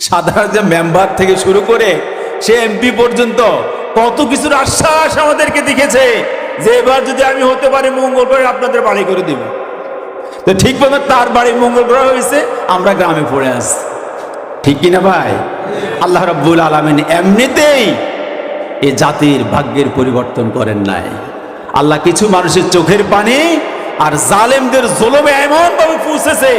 সাধারণ যে মেম্বার থেকে শুরু করে সে এমপি পর্যন্ত কত কিছুর আশ্বাস আমাদেরকে দেখেছে যে এবার যদি আমি হতে পারি মঙ্গল গ্রহে আপনাদের বাড়ি করে দিব। তো ঠিক মতো তার বাড়ি মঙ্গল গ্রহ হয়েছে, আমরা গ্রামে পড়ে আসছি। ঠিক কিনা ভাই? আল্লাহ রাব্বুল আলামিন এমনিতেই এ জাতির ভাগ্যের পরিবর্তন করেন নাই। আল্লাহ কিছু মানুষের চোখের পানি আর জালেমদের জুলুমে এমন ভাবে পৌঁছেছে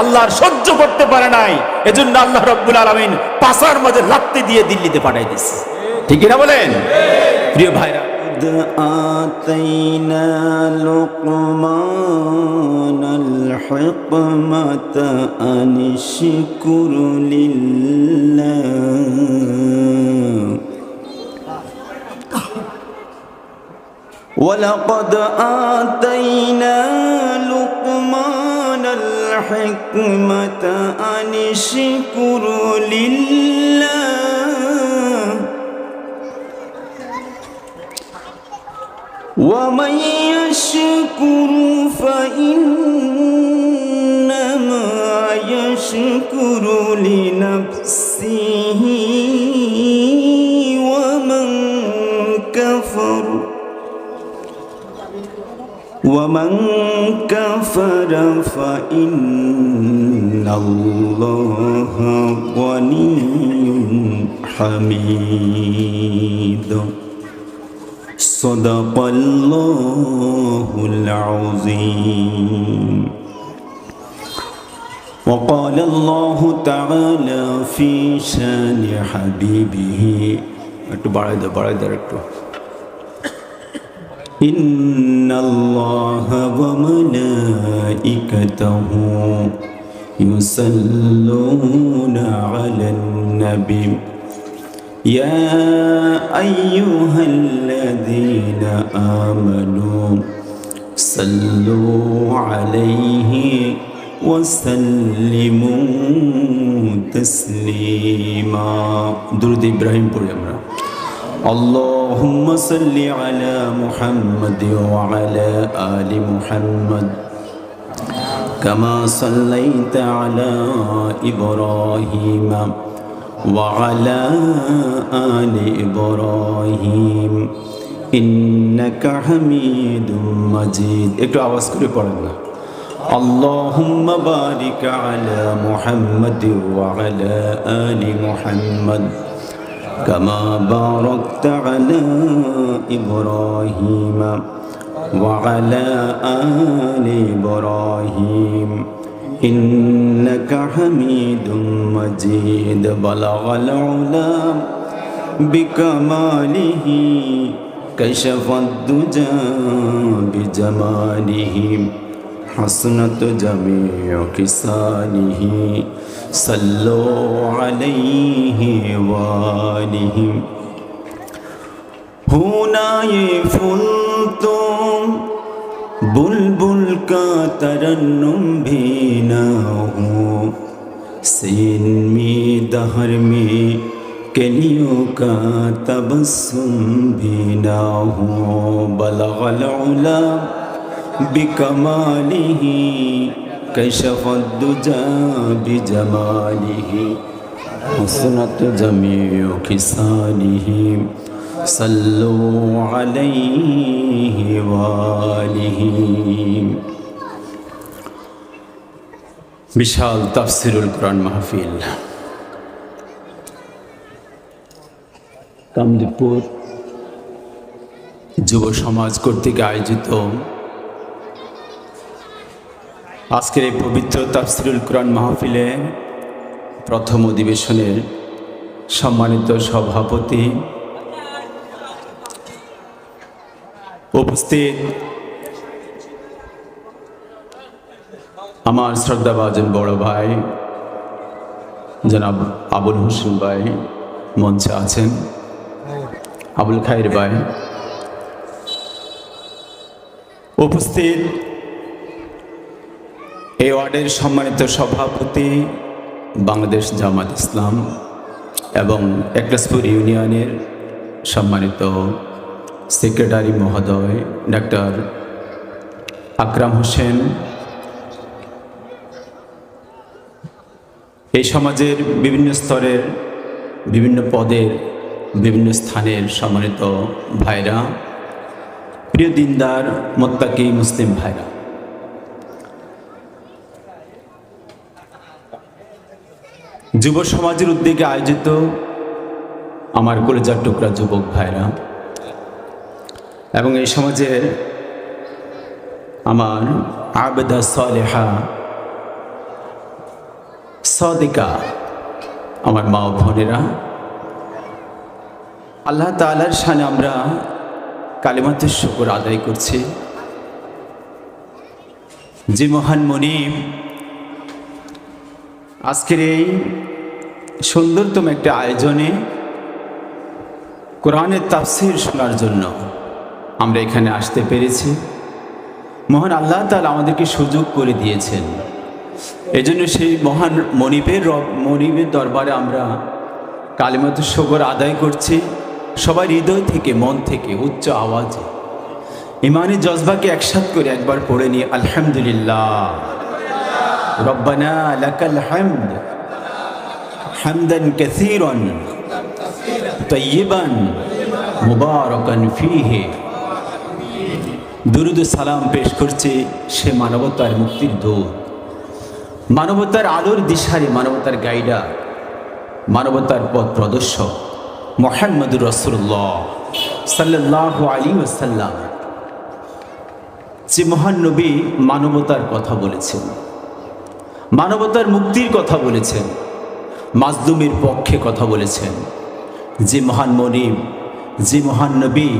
আল্লাহর সহ্য করতে পারে নাই, এজন্য আল্লাহ রাব্বুল আলামিন পাছার মাঝে লাত্তি দিয়ে দিল্লিতে পাঠাই দিয়েছে। ঠিক কিনা বলেন প্রিয় ভাইরা? آتينا لقمان الحكمة أن اشكر لله ولقد آتينا لقمان الحكمة أن اشكر لله ومن يشكر فإنما يشكر لنفسه ومن كفر فإن الله غني حميد صدق الله العظيم وقال الله تعالى في شان حبيبه إن الله وملائكته يصلون على النبي يا أيها الذين آمنوا صلوا عليه وسلموا تسليما درود إبراهيم পড়ি আমরা اللهم صل على محمد وعلى آل محمد كما صليت على إبراهيم وعلى آل إبراهيم إنك حميد مجيد একটু আওয়াজ করে পড়েন না اللهم بارك على محمد وعلى آل محمد كما باركت على إبراهيم وعلى آل إبراهيم إنك حميد مجيد بلغ العلا بكماله كشف الدجى بجماله حسنت جميع خصاله صلوا عليه وآله होना ये फूल तो बुलबुल का तरन्नुम भी ना हो सीन में दहर में कलियों का तबस्सुम भी ना हो बलगल उला बिकमालिही कशफ الدجى بجماله حسنت جميع خصاله صلوا عليه وآله বিশাল তাফসিরুল কোরআন মাহফিল কামদেবপুর যুব সমাজ কর্তৃক আয়োজিত আজকের এই পবিত্র তাফসিরুল কোরআন মাহফিলে প্রথম অধিবেশনের সম্মানিত সভাপতি, উপস্থিত আমার শ্রদ্ধাভাজন বড় ভাই জনাব আবুল হোসেন ভাই মঞ্চে আছেন, আবুল খাইর ভাই উপস্থিত, এই ওয়ার্ডের সম্মানিত সভাপতি বাংলাদেশ জামাত ইসলাম এবং একলাসপুর ইউনিয়নের সম্মানিত সেক্রেটারি মহোদয় ডাক্তার আকরাম হোসেন, এই সমাজের বিভিন্ন স্তরের, বিভিন্ন পদের, বিভিন্ন স্থানের সম্মানিত ভাইরা, প্রিয় দিনদার মুত্তাকি মুসলিম ভাইরা, যুব সমাজের উদ্যোগে আয়োজিত আমার কলেজার টুকরা যুবক ভাইরা এবং এই সমাজের আমার আবেদা সালেহা সাদিকা আমার মা ও বোনেরা, আল্লাহ তাআলার শানে আমরা কালিমাতুশ শুকর আদায় করছি। যে মহান মনিব আজকের এই সুন্দরতম একটা আয়োজনে কোরআনের তাফসীর শোনার জন্য আমরা এখানে আসতে পেরেছি। মহান আল্লাহ তাআলা আমাদেরকে সুযোগ করে দিয়েছেন। এজন্য সেই মহান মনিবের দরবারে আমরা কালিমাতুশ শুকর আদায় করছি, সবাই হৃদয় থেকে, মন থেকে, উচ্চ আওয়াজে ইমানি জজবাকে একসাথ করে একবার পড়ে নিয়ে আলহামদুলিল্লাহ রব্বানা লাকাল হামদ হামদান কাসীরান তাইয়িবান মুবারাকান ফীহি। দুরুদ ও সালাম পেশ করছে সে মানবতার মুক্তির দূত, মানবতার আলোর দিশারি, মানবতার গাইডার, মানবতার পথ প্রদর্শক মুহাম্মদুর রাসূলুল্লাহ সাল্লাল্লাহু আলাইহি ওয়াসাল্লাম। যে মহান নবী মানবতার কথা বলেছেন, মানবতার মুক্তির কথা বলেছেন, মাজলুমের পক্ষে কথা বলেছেন। যে মহান মনিব, যে মহান নবী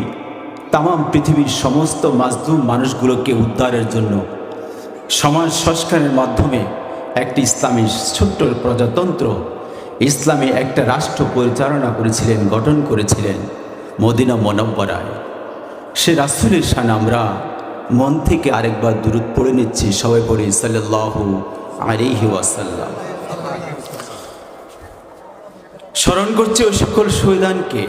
তামাম পৃথিবীর সমস্ত মাজলুম মানুষগুলোকে উদ্ধারের জন্য সমাজ সংস্কারের মাধ্যমে একটি ইসলামী ছোট্ট প্রজাতন্ত্র, ইসলামী একটা রাষ্ট্র পরিচালনা করেছিলেন, গঠন করেছিলেন মদিনা মুনাওয়ারায়। সে রাসূলের শানে আমরা মন থেকে আরেকবার দুরূদ পড়ে নিচ্ছি। সবাই পড়ি সাল্লাল্লাহু আলাইহি ওয়াসাল্লাম। স্মরণ করছি ওই সকল শহীদানকে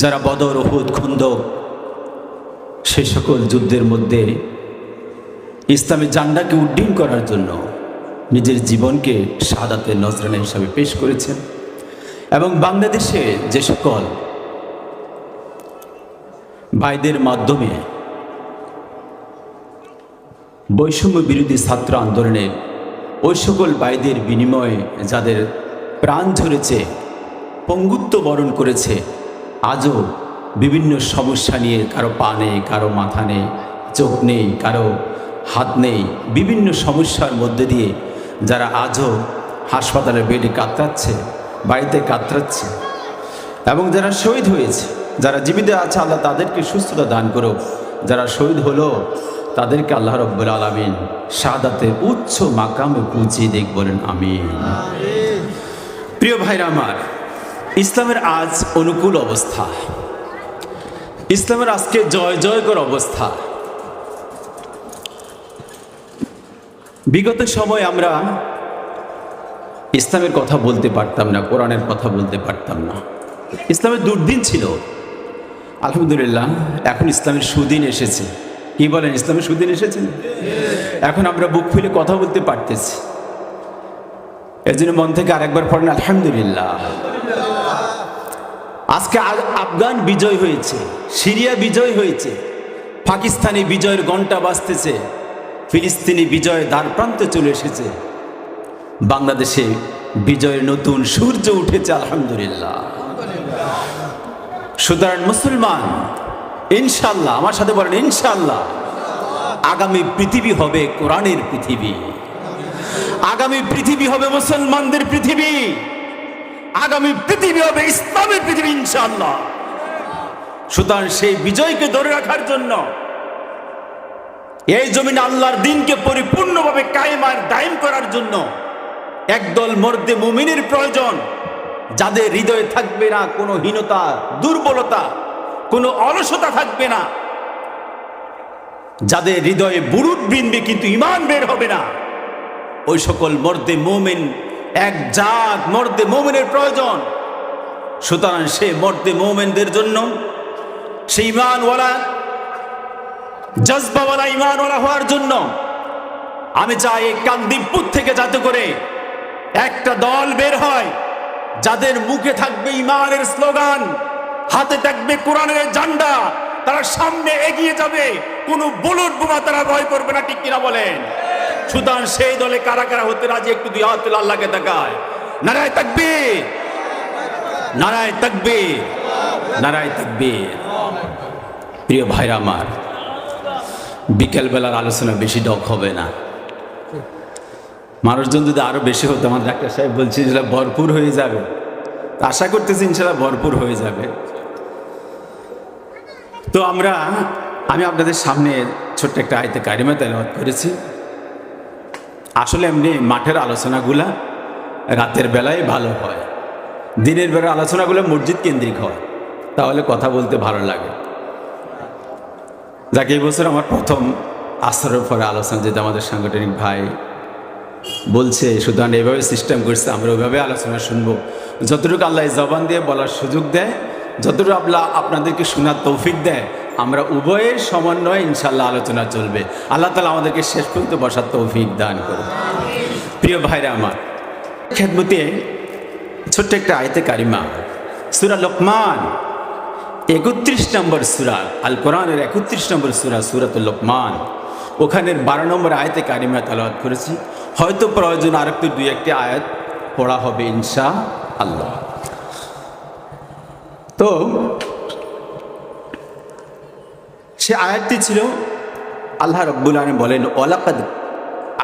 যারা বদর, উহুদ, খন্দক সে সকল যুদ্ধের মধ্যে ইসলামের জান্ডাকে উড্ডীন করার জন্য নিজের জীবনকে শাহাদাতের নজরানা হিসাবে পেশ করেছেন। এবং বাংলাদেশে যে সকল ভাইদের মাধ্যমে বৈষম্য বিরোধী ছাত্র আন্দোলনের ওই সকল ভাইদের বিনিময়ে যাদের প্রাণ ঝরেছে, পঙ্গুত্ব বরণ করেছে, আজও বিভিন্ন সমস্যা নিয়ে, কারো পা নেই, কারো মাথা নেই, চোখ নেই, কারো হাত নেই, বিভিন্ন সমস্যার মধ্যে দিয়ে যারা আজও হাসপাতালের বেডে কাতরাচ্ছে, বাড়িতে কাতরাচ্ছে, এবং যারা শহীদ হয়েছে, যারা জীবিত আছে আল্লাহ তাদেরকে সুস্থতা দান করো, যারা শহীদ হলো তাদেরকে আল্লাহ রব্বুল আলামিন শাহাদাতের উচ্চ মাকামে পৌঁছিয়ে দেখ, বলেন আমিন। প্রিয় ভাইরা আমার, ইসলামের আজ অনুকূল অবস্থা, ইসলামের আজকে জয় জয়কর অবস্থা। বিগত সময় আমরা ইসলামের কথা বলতে পারতাম না, কোরআনের কথা বলতে পারতাম না, ইসলামের দুর্দিন ছিল। আলহামদুলিল্লাহ এখন ইসলামের সুদিন এসেছে। কি বলেন, ইসলামের সুদিন এসেছে? এখন আমরা বুক খুলে কথা বলতে পারতেছি। এর জন্য মন থেকে আরেকবার পড়েন আলহামদুলিল্লাহ। আজকে আফগান বিজয় হয়েছে, সিরিয়া বিজয় হয়েছে, পাকিস্তানি বিজয়ের ঘণ্টা বাজতেছে, ফিলিস্তিনি বিজয়ের দ্বার প্রান্তে চলে এসেছে, বাংলাদেশে বিজয়ের নতুন সূর্য উঠেছে আলহামদুলিল্লাহ। সুতরাং মুসলমান ইনশাআল্লাহ, আমার সাথে বলেন ইনশাআল্লাহ, আগামী পৃথিবী হবে কোরআনের পৃথিবী, আগামী পৃথিবী হবে মুসলমানদের পৃথিবী, আগামী পৃথিবী হবে ইসলামের পৃথিবী ইনশাআল্লাহ। সুতরাং সেই বিজয়কে ধরে রাখার জন্য, এই জমিনে আল্লাহর দ্বীনকে পরিপূর্ণভাবে কায়েম আর দায়েম করার জন্য একদল মর্দে মুমিনের প্রয়োজন, যাদের হৃদয়ে থাকবে না কোনো হীনতা, দুর্বলতা, কোনো অলসতা থাকবে না, যাদের হৃদয়ে বুরুদ বিনবে কিন্তু ঈমান বের হবে না, ওই সকল মর্দে মুমিন, এক জাত মর্দে মুমিনের প্রয়োজন। সুতরাং সে মর্দে মুমিনদের জন্য, সে ঈমানওয়ালা, জজবাওয়ালা, ঈমানওয়ালা হওয়ার জন্য আমি চাই এই কান্দিপুর থেকে যাতে করে একটা দল বের হয় যাদের মুখে থাকবে ঈমানের স্লোগান, হাতে থাকবে কোরআনের ঝান্ডা, তারা সামনে এগিয়ে যাবে, কোনো বুলেট বোমা তারা ভয় করবে না, ঠিক কিনা বলেন? সুতরাং সেই দলে কারা কারা হতে রাজি একটু দুই হাত তুলে আল্লাহকে তাকায়। নারায়ে তাকবীর, নারায়ে তাকবীর, নারায়ে তাকবীর। প্রিয় ভাইরা আমার, বিকেল বেলার আলোচনা বেশি ডক হবে না। মানুষজন যদি আরো বেশি হতো, আমার ডাক্তার সাহেব বলছি ইনশাল্লাহ ভরপুর হয়ে যাবে, আশা করতেছি ইনশাল্লাহ ভরপুর হয়ে যাবে। তো আমি আপনাদের সামনে ছোট্ট একটা আয়াতে কারিমা তেলাওয়াত করেছি। আসলে এমনি মাঠের আলোচনাগুলা রাতের বেলায় ভালো হয়, দিনের বেলার আলোচনাগুলো মসজিদ কেন্দ্রিক হয়, তাহলে কথা বলতে ভালো লাগে। যাকে এই বছর আমার প্রথম আসরের পরে আলোচনা, যেটা আমাদের সাংগঠনিক ভাই বলছে, সুতরাং এইভাবে সিস্টেম করছে, আমরা ওইভাবে আলোচনা শুনবো। যতটুকু আল্লাহ জবান দিয়ে বলার সুযোগ দেয়, যতটুকু আল্লাহ আপনাদেরকে শোনার তৌফিক দেয়, আমরা উভয়ের সমন্বয়ে ইনশাল্লাহ আলোচনা চলবে। আল্লাহ তাআলা আমাদেরকে শেষ পর্যন্ত বসার তৌফিক দান করুন। প্রিয় ভাইরা আমার, খেদমতে ছোট্ট একটা আয়াতে কারিমা, সূরা লোকমান 31 নম্বর সূরা, আল কোরআনের 31 নম্বর সূরা, সূরাতুল লোকমান, ওখানের 12 নম্বর আয়াতে কারিমা তেলাওয়াত করেছি। হয়তো প্রয়োজন আরেকটু দুই একটি আয়াত পড়া হবে ইনশাআল্লাহ। তো সে আয়াতটি ছিল, আল্লাহ রাব্বুল আলামিন বলেন, ওয়ালাকাদ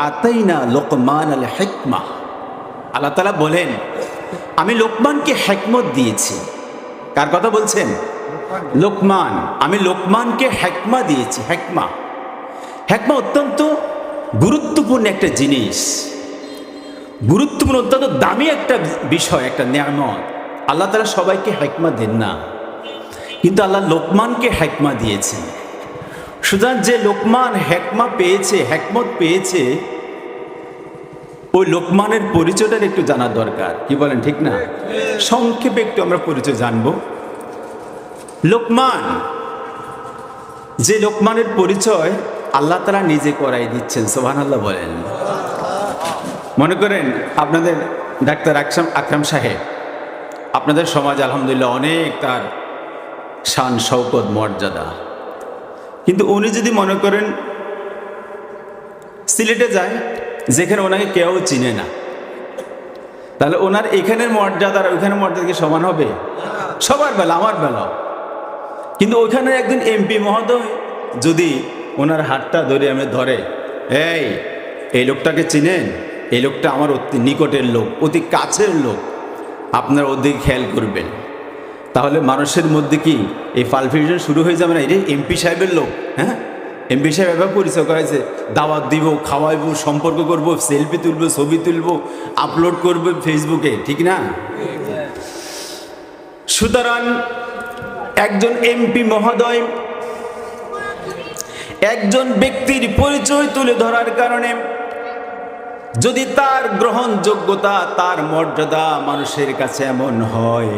আতাইনা লোকমান আল হিকমা। আল্লাহ তাআলা বলেন, আমি লোকমানকে হিকমত দিয়েছি। কার কথা বলছেন? লোকমান। আমি লোকমানকে হিকমা দিয়েছি। হিকমা, হিকমা অত্যন্ত গুরুত্বপূর্ণ একটা জিনিস, গুরুত্বপূর্ণ অত্যন্ত দামি একটা বিষয়, একটা নিয়ামত। আল্লাহ তাআলা সবাইকে হিকমা দেন না, কিন্তু আল্লাহ লোকমানকে হিকমা দিয়েছেন। সুতরাং যে লোকমান হিকমা পেয়েছে, হিকমত পেয়েছে, ওই লোকমানের পরিচয়টা একটু জানা দরকার। কি বলেন, ঠিক না? সংক্ষেপে একটু আমরা পরিচয় জানবো। লোকমান, যে লোকমানের পরিচয় আল্লাহ তাআলা নিজে করাই দিচ্ছেন, সুবহানাল্লাহ বলেন। মনে করেন আপনাদের ডাক্তার আকরাম সাহেব, আপনাদের সমাজ আলহামদুলিল্লাহ অনেক তার শান শৌকত মর্যাদা, কিন্তু উনি যদি মনে করেন সিলেটে যায়, যেখানে ওনাকে কেউ চিনে না, তাহলে ওনার এখানের মর্যাদা আর ওইখানের মর্যাদা কি সমান হবে? সবার বেলা, আমার বেলা। কিন্তু ওইখানে একজন এমপি মহোদয় যদি ওনার হাতটা ধরে ধরে, এই লোকটাকে চিনেন, এই লোকটা আমার অতি নিকটের লোক, অতি কাছের লোক, আপনার ওদিকে খেয়াল করবেন, তাহলে মানুষের মধ্যে কি এই পালফিউশন শুরু হয়ে যাবে না? এই এমপি সাহেবের লোক, হ্যাঁ, এমপি সাহেব এবার পরিচয় করাইছে, দাওয়াত দিব, খাওয়াইবো, সম্পর্ক করব, সেলফি তুলবো, ছবি তুলবো, আপলোড করবো ফেসবুকে, ঠিক না? সুতরাং একজন এমপি মহোদয় একজন ব্যক্তির পরিচয় তুলে ধরার কারণে যদি তার গ্রহণযোগ্যতা, তার মর্যাদা মানুষের কাছে এমন হয়,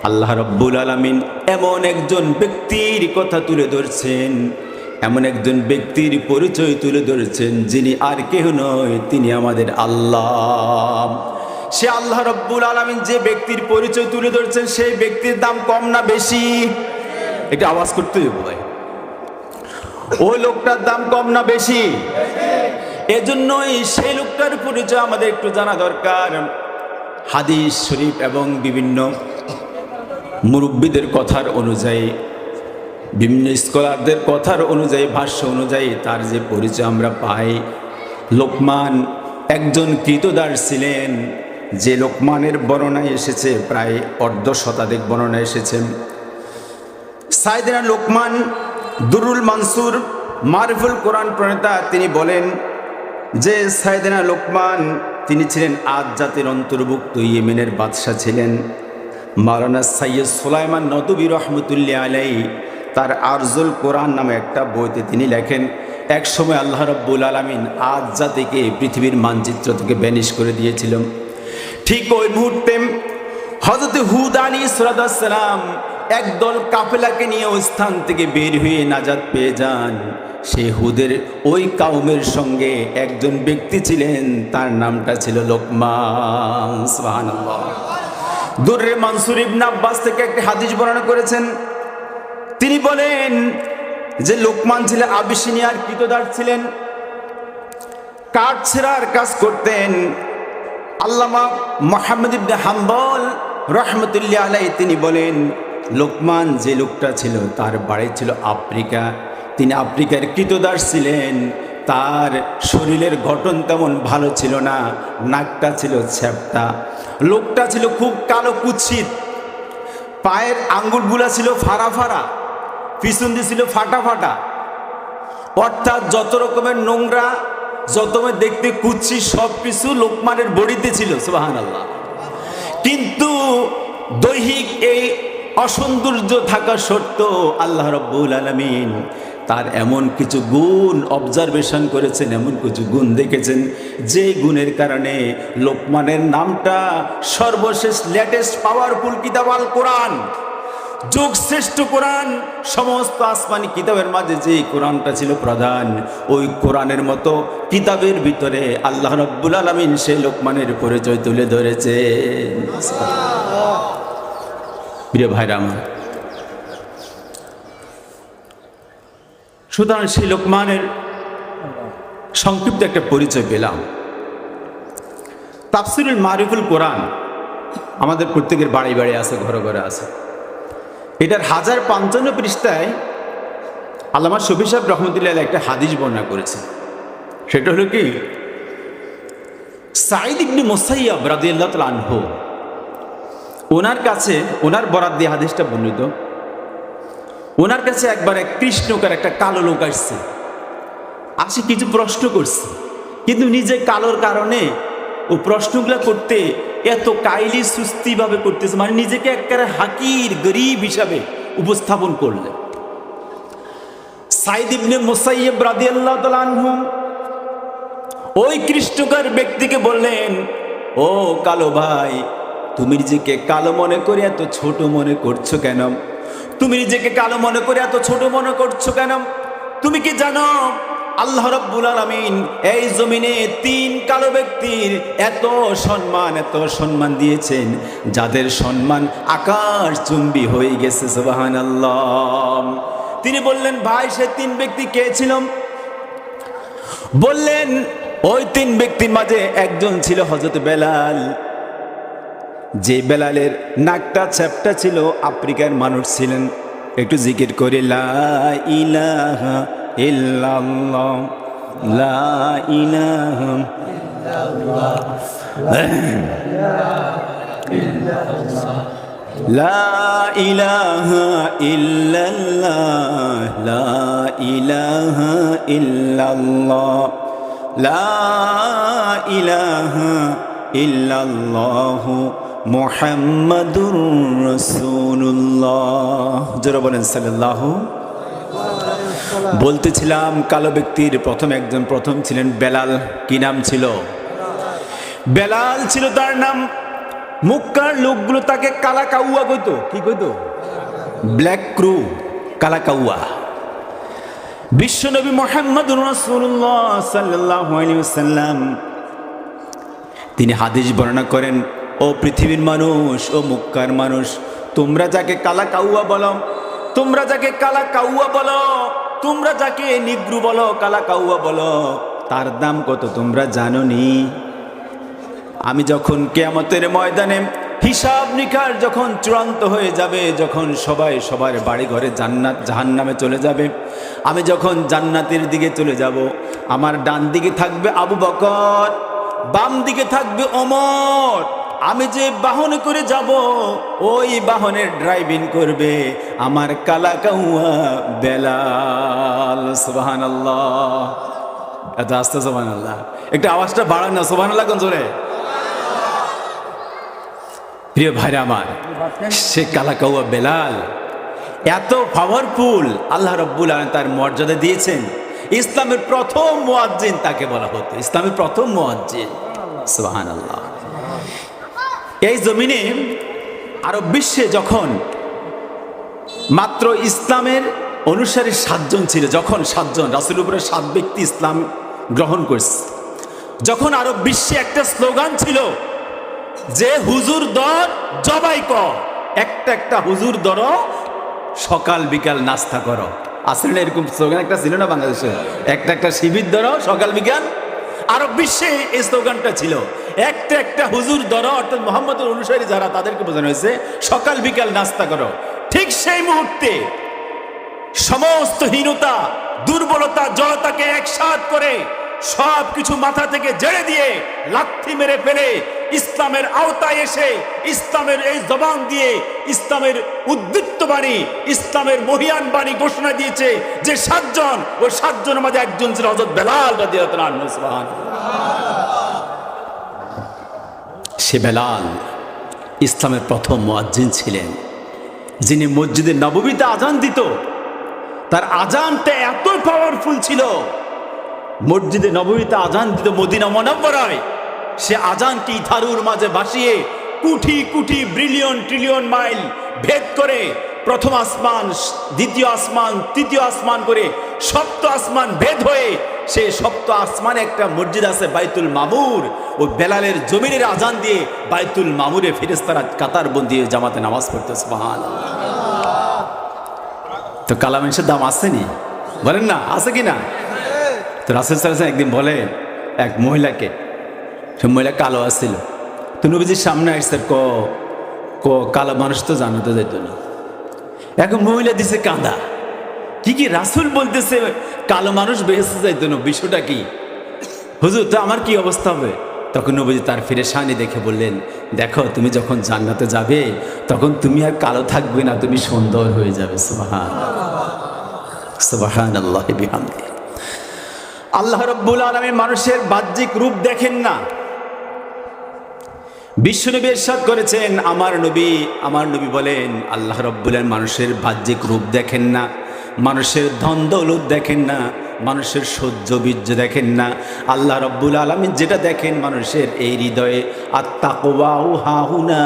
আল্লাহ রাব্বুল আলামিন এমন একজন ব্যক্তির কথা তুলে ধরছেন, এমন একজন ব্যক্তির পরিচয় তুলে ধরছেন, যিনি আর কেউ নয়, তিনি আমাদের আল্লাহ। সে আল্লাহ রাব্বুল আলামিন যে ব্যক্তির পরিচয় তুলে ধরছেন, সেই ব্যক্তির দাম কম না বেশি? এটা আওয়াজ করতে হবে, ওই লোকটার দাম কম না বেশি? এজন্যই সেই লোকটার পরিচয় আমাদের একটু জানা দরকার। হাদিস শরীফ এবং বিভিন্ন মুরব্বীদের কথার অনুযায়ী, বিভিন্ন স্কলারদের কথার অনুযায়ী, ভাষ্য অনুযায়ী তার যে পরিচয় আমরা পাই, লোকমান একজন কৃতদাস ছিলেন। যে লোকমানের বর্ণনায় এসেছে, প্রায় অর্ধ শতাধিক বর্ণনা এসেছেন। সাইয়েদনা লোকমান দুরুল মানসুর মারিফুল কোরআন প্রণেতা, তিনি বলেন যে সাইয়েদনা লোকমান তিনি ছিলেন আদ জাতির অন্তর্ভুক্ত, ইয়েমেনের বাদশাহ ছিলেন। মাওলানা সৈয়দ সুলাইমান নদভী রহমতুল্লাহ আলাইহি তার আরজুল কোরআন নামে একটা বইতে তিনি লেখেন, এক সময় আল্লাহ রাব্বুল আলামিন আদ জাতিকে পৃথিবীর মানচিত্র থেকে ব্যানিশ করে দিয়েছিল। ঠিক ওই মুহূর্তে হযরত হুদ আলাইহিস সালাম একদল কাফেলাকে নিয়ে ওই স্থান থেকে বের হয়ে নাজাত পেয়ে যান। সেই হুদের ওই কাউমের সঙ্গে একজন ব্যক্তি ছিলেন, তার নামটা ছিল লোকমান। সুবহানাল্লাহ। দুররে মানসুর ইবনে আব্বাস থেকে একটি হাদিস বর্ণনা করেছেন। তিনি বলেন যে লোকমান ছিলেন আবিসিনিয়ার কৃতদাস ছিলেন, কাঠ ছেঁড়ার কাজ করতেন। আল্লামা মুহাম্মদ ইবনে হাম্বল রহমতুল্লাহ আলাইহি তিনি বলেন লোকমান যে লোকটা ছিল তার বাড়ি ছিল আফ্রিকা, তিনি আফ্রিকার কৃতদাস ছিলেন। তার শরীরের গঠন তেমন ভালো ছিল না, নাকটা ছিল ছেপটা, লোকটা ছিল খুব কালো কুৎসিত, পায়ের আঙ্গুলগুলা ছিল ফাড়া ফাড়া, পিছন দিয়ে ছিল ফাটা ফাটা, অর্থাৎ যত রকমের নোংরা, যত দেখতে কুৎসিত সব কিছু লোকমানের বডিতে ছিল। সুবহানাল্লাহ। কিন্তু দৈহিক এই অসৌন্দর্য থাকা সত্ত্বেও আল্লাহ রাব্বুল আলামিন তার এমন কিছু গুণ অবজারভেশন করেছেন, এমন কিছু গুণ দেখেছেন যে গুণের কারণে লোকমানের নামটা সর্বশেষ লেটেস্ট পাওয়ারফুল কিতাব আল কোরআন, যুগ শ্রেষ্ঠ কোরআন, সমস্ত আসমানি কিতাবের মাঝে যে কোরআনটা ছিল প্রধান, ওই কোরআনের মতো কিতাবের ভিতরে আল্লাহ রাব্বুল আলামিন সেই লোকমানের পরিচয় তুলে ধরেছে। প্রিয় ভাইরা আমার, সুতরাং সেই লোকমানের সংক্ষিপ্ত একটা পরিচয় পেলাম। তাফসিরুল মারিফুল কোরআন আমাদের প্রত্যেকের বাড়ি বাড়ি আছে, ঘরে ঘরে আছে। এটার 1055 পৃষ্ঠায় আল্লামা শফি সাহেব রহমতুল্লাহ আলাইহি একটা হাদিস বর্ণনা করেছে। সেটা হলো কি, সাঈদ ইবনে মুসাইয়াব রাদিয়াল্লাহু তাআলা আনহু, ওনার কাছে, ওনার বরাত দিয়ে হাদিসটা বর্ণিত, ওনার কাছে একবার এক কৃষ্ণকার একটা কালো লোক আসছে, আসে কিছু প্রশ্ন করছে, কিন্তু নিজে কালোর কারণে ও প্রশ্নগুলো করতে এত কাইলি সুস্তি ভাবে করতেছে, মানে নিজেকে একেবারে হাকির গরিব হিসাবে উপস্থাপন করলেন। সাঈদ ইবনে মুসাইয়াব রাদিয়াল্লাহু তাআলা আনহু ওই কৃষ্ণকার ব্যক্তিকে বললেন, ও কালো ভাই, তুমি নিজেকে কালো মনে করে এত ছোট মনে করছো কেন? তুমি নিজেকে কালো মনে করে এত ছোট মনে করছো কেন? তুমি কি জানো আল্লাহ রাব্বুল আলামিন এই জমিনে 3 কালো ব্যক্তির এত সম্মান দিয়েছেন, যাদের সম্মান আকাশ চুম্বি হয়ে গেছে। সুবহানাল্লাহ। তিনি বললেন, ভাই সে 3 ব্যক্তি কে ছিল? বললেন, ওই 3 ব্যক্তির মাঝে একজন ছিল হযরত বেলাল, যে বেলালের নাকটা চ্যাপটা ছিল, আফ্রিকার মানুষ ছিলেন। একটু জিকির করে লা ইলাহা ইল্লাল্লাহ, লা ইলাহা ইল্লাল্লাহ, লা ইলাহা ইল্লাল্লাহ, লা ইলাহা ইল্লাল্লাহ, লা ইলাহা ইল্লাল্লাহ মুহাম্মাদুর রাসূলুল্লাহ। যারা বলেন সাল্লাল্লাহু। বলতেছিলাম কালো ব্যক্তির প্রথম ছিলেন বেলাল। কি নাম ছিল? বেলাল ছিল তার নাম। মক্কার লোকগুলো তাকে কালা কাউয়া কইতো। কি কইতো? ব্ল্যাক ক্রু, কালা কাউয়া। বিশ্বনবী মুহাম্মাদুর রাসূলুল্লাহ সাল্লাল্লাহু আলাইহি ওয়াসাল্লাম তিনি হাদিস বর্ণনা করেন, ও পৃথিবীর মানুষ, ও মক্কার মানুষ, তোমরা যাকে কালা কাউয়া বলো, তোমরা যাকে কালা কাউয়া বলো, তোমরা যাকে নিগ্রু বলো, কালা কাউয়া বলো, তার দাম কত তোমরা জানো নি? আমি যখন কিয়ামতের ময়দানে হিসাব নিকাশ যখন চূড়ান্ত হয়ে যাবে, যখন সবাই সবার বাড়ি ঘরে জান্নাত জাহান্নামে চলে যাবে, আমি যখন জান্নাতের দিকে চলে যাব, আমার ডান দিকে থাকবে আবু বকর, বাম দিকে থাকবে ওমর। আমি যে বাহনে করে যাব, ওই বাহনের ড্রাইভিং করবে আমার কালা কাউয়া বেলাল। সুবহানাল্লাহ। এত আস্তে সুবহানাল্লাহ, একটু আওয়াজটা বাড়ান না, সুবহানাল্লাহ কোন জোরে। প্রিয় ভাইরা আমার, সে কালা কাউয়া বেলাল এত পাওয়ারফুল, আল্লাহ রাব্বুল আলামিন তার মর্যাদা দিয়েছেন। ইসলামের প্রথম মুয়াজ্জিন তাকে বলা হতো, ইসলামের প্রথম মুয়াজ্জিন। সুবহানাল্লাহ। এই জমিনে আরব বিশ্বে যখন মাত্র ইসলামের অনুসারী 7 জন ছিল। যখন 7 জন, রাসূলের উপরে 7 ব্যক্তি ইসলাম গ্রহণ করছে। যখন আরব বিশ্বে একটা স্লোগান ছিল যে হুজুর দর জবাই কর, একটা হুজুর দর সকাল বিকাল নাস্তা করো। আসলে এরকম স্লোগান একটা ছিল না বাংলাদেশে, একটা শিবির ধরো সকাল বিকাল। আরব বিশ্বে এই স্লোগানটা ছিল একটা হুজুর ধরো, অর্থাৎ মুহাম্মদের অনুসারী যারা তাদেরকে বোঝানো হয়েছে সকাল বিকাল নাস্তা করো। ঠিক সেই মুহূর্তে সমস্ত হীনতা, দুর্বলতা, জড়তাকে একসাথ করে সব কিছু মাথা থেকে জেড়ে দিয়ে লাথি মেরে ফেলে ইসলামের আওতায় এসে ইসলামের এই জবান দিয়ে ইসলামের উদ্দীপ্ত বাণী, ইসলামের মহিয়ান বাণী ঘোষণা দিয়েছে যে 7 জন, ওই 7 জনের মধ্যে একজন ছিল হযরত বেলাল রাদিয়াল্লাহু আনহু। সে বেলাল ইসলামের প্রথম মুয়াজ্জিন ছিলেন, যিনি মসজিদে নববীতে আজান দিত। তার আজানটা এত পাওয়ারফুল ছিল, মসজিদে নববীতে আজান দিত মদিনা মুনাওয়ারায়, সে আজানটি থারুর মাঝে ভাসিয়ে crore crore billion trillion mile ভেদ করে প্রথম আসমান, দ্বিতীয় আসমান, তৃতীয় আসমান করে 7ম আসমান ভেদ হয়ে সে 7ম আসমানে একটা মসজিদ আছে বাইতুল মামুর। ও বেলালের জমিনের আজান দিয়ে বাইতুল মামুরে ফেরেশতারা কাতার বন্দি জামাতে নামাজ পড়তে। সুবহানাল্লাহ। তো কালামের দাম আসেনি, বলেন না, আছে কি না? তো রাসূল সাল্লাল্লাহু আলাইহি ওয়াসাল্লাম একদিন বলে এক মহিলাকে, সে মহিলা কালো আসছিল, তো নবীজির সামনে আসছে, কালো মানুষ তো জানাতে যেত না। এখন মহিলা দিছে কাঁদা, কি রাসূল বলতেছে কালো মানুষ বেহেশতে যাইতো না, বিষয়টা কি হুজুর, তো আমার কি অবস্থা হবে? তখন নবীজি তার ফিরেশানি দেখে বললেন, দেখো তুমি যখন জান্নাতে যাবে তখন তুমি আর কালো থাকবে না, তুমি সুন্দর হয়ে যাবে। সুবহানাল্লাহ, সুবহানাল্লাহ বিহামদিহি। আল্লাহ রাব্বুল আলামিন মানুষের বাহ্যিক রূপ দেখেন না। বিশ্বনবী ইরশাদ করেছেন, আমার নবী বলেন আল্লাহ রাব্বুল আলামিন মানুষের বাহ্যিক রূপ দেখেন না, মানুষের ধন দৌলত দেখেন না, মানুষের সহ্য বীর্য দেখেন না। আল্লাহ রাব্বুল আলামিন যেটা দেখেন মানুষের এই হৃদয়ে, আত্তাকওয়াউ হাহুনা,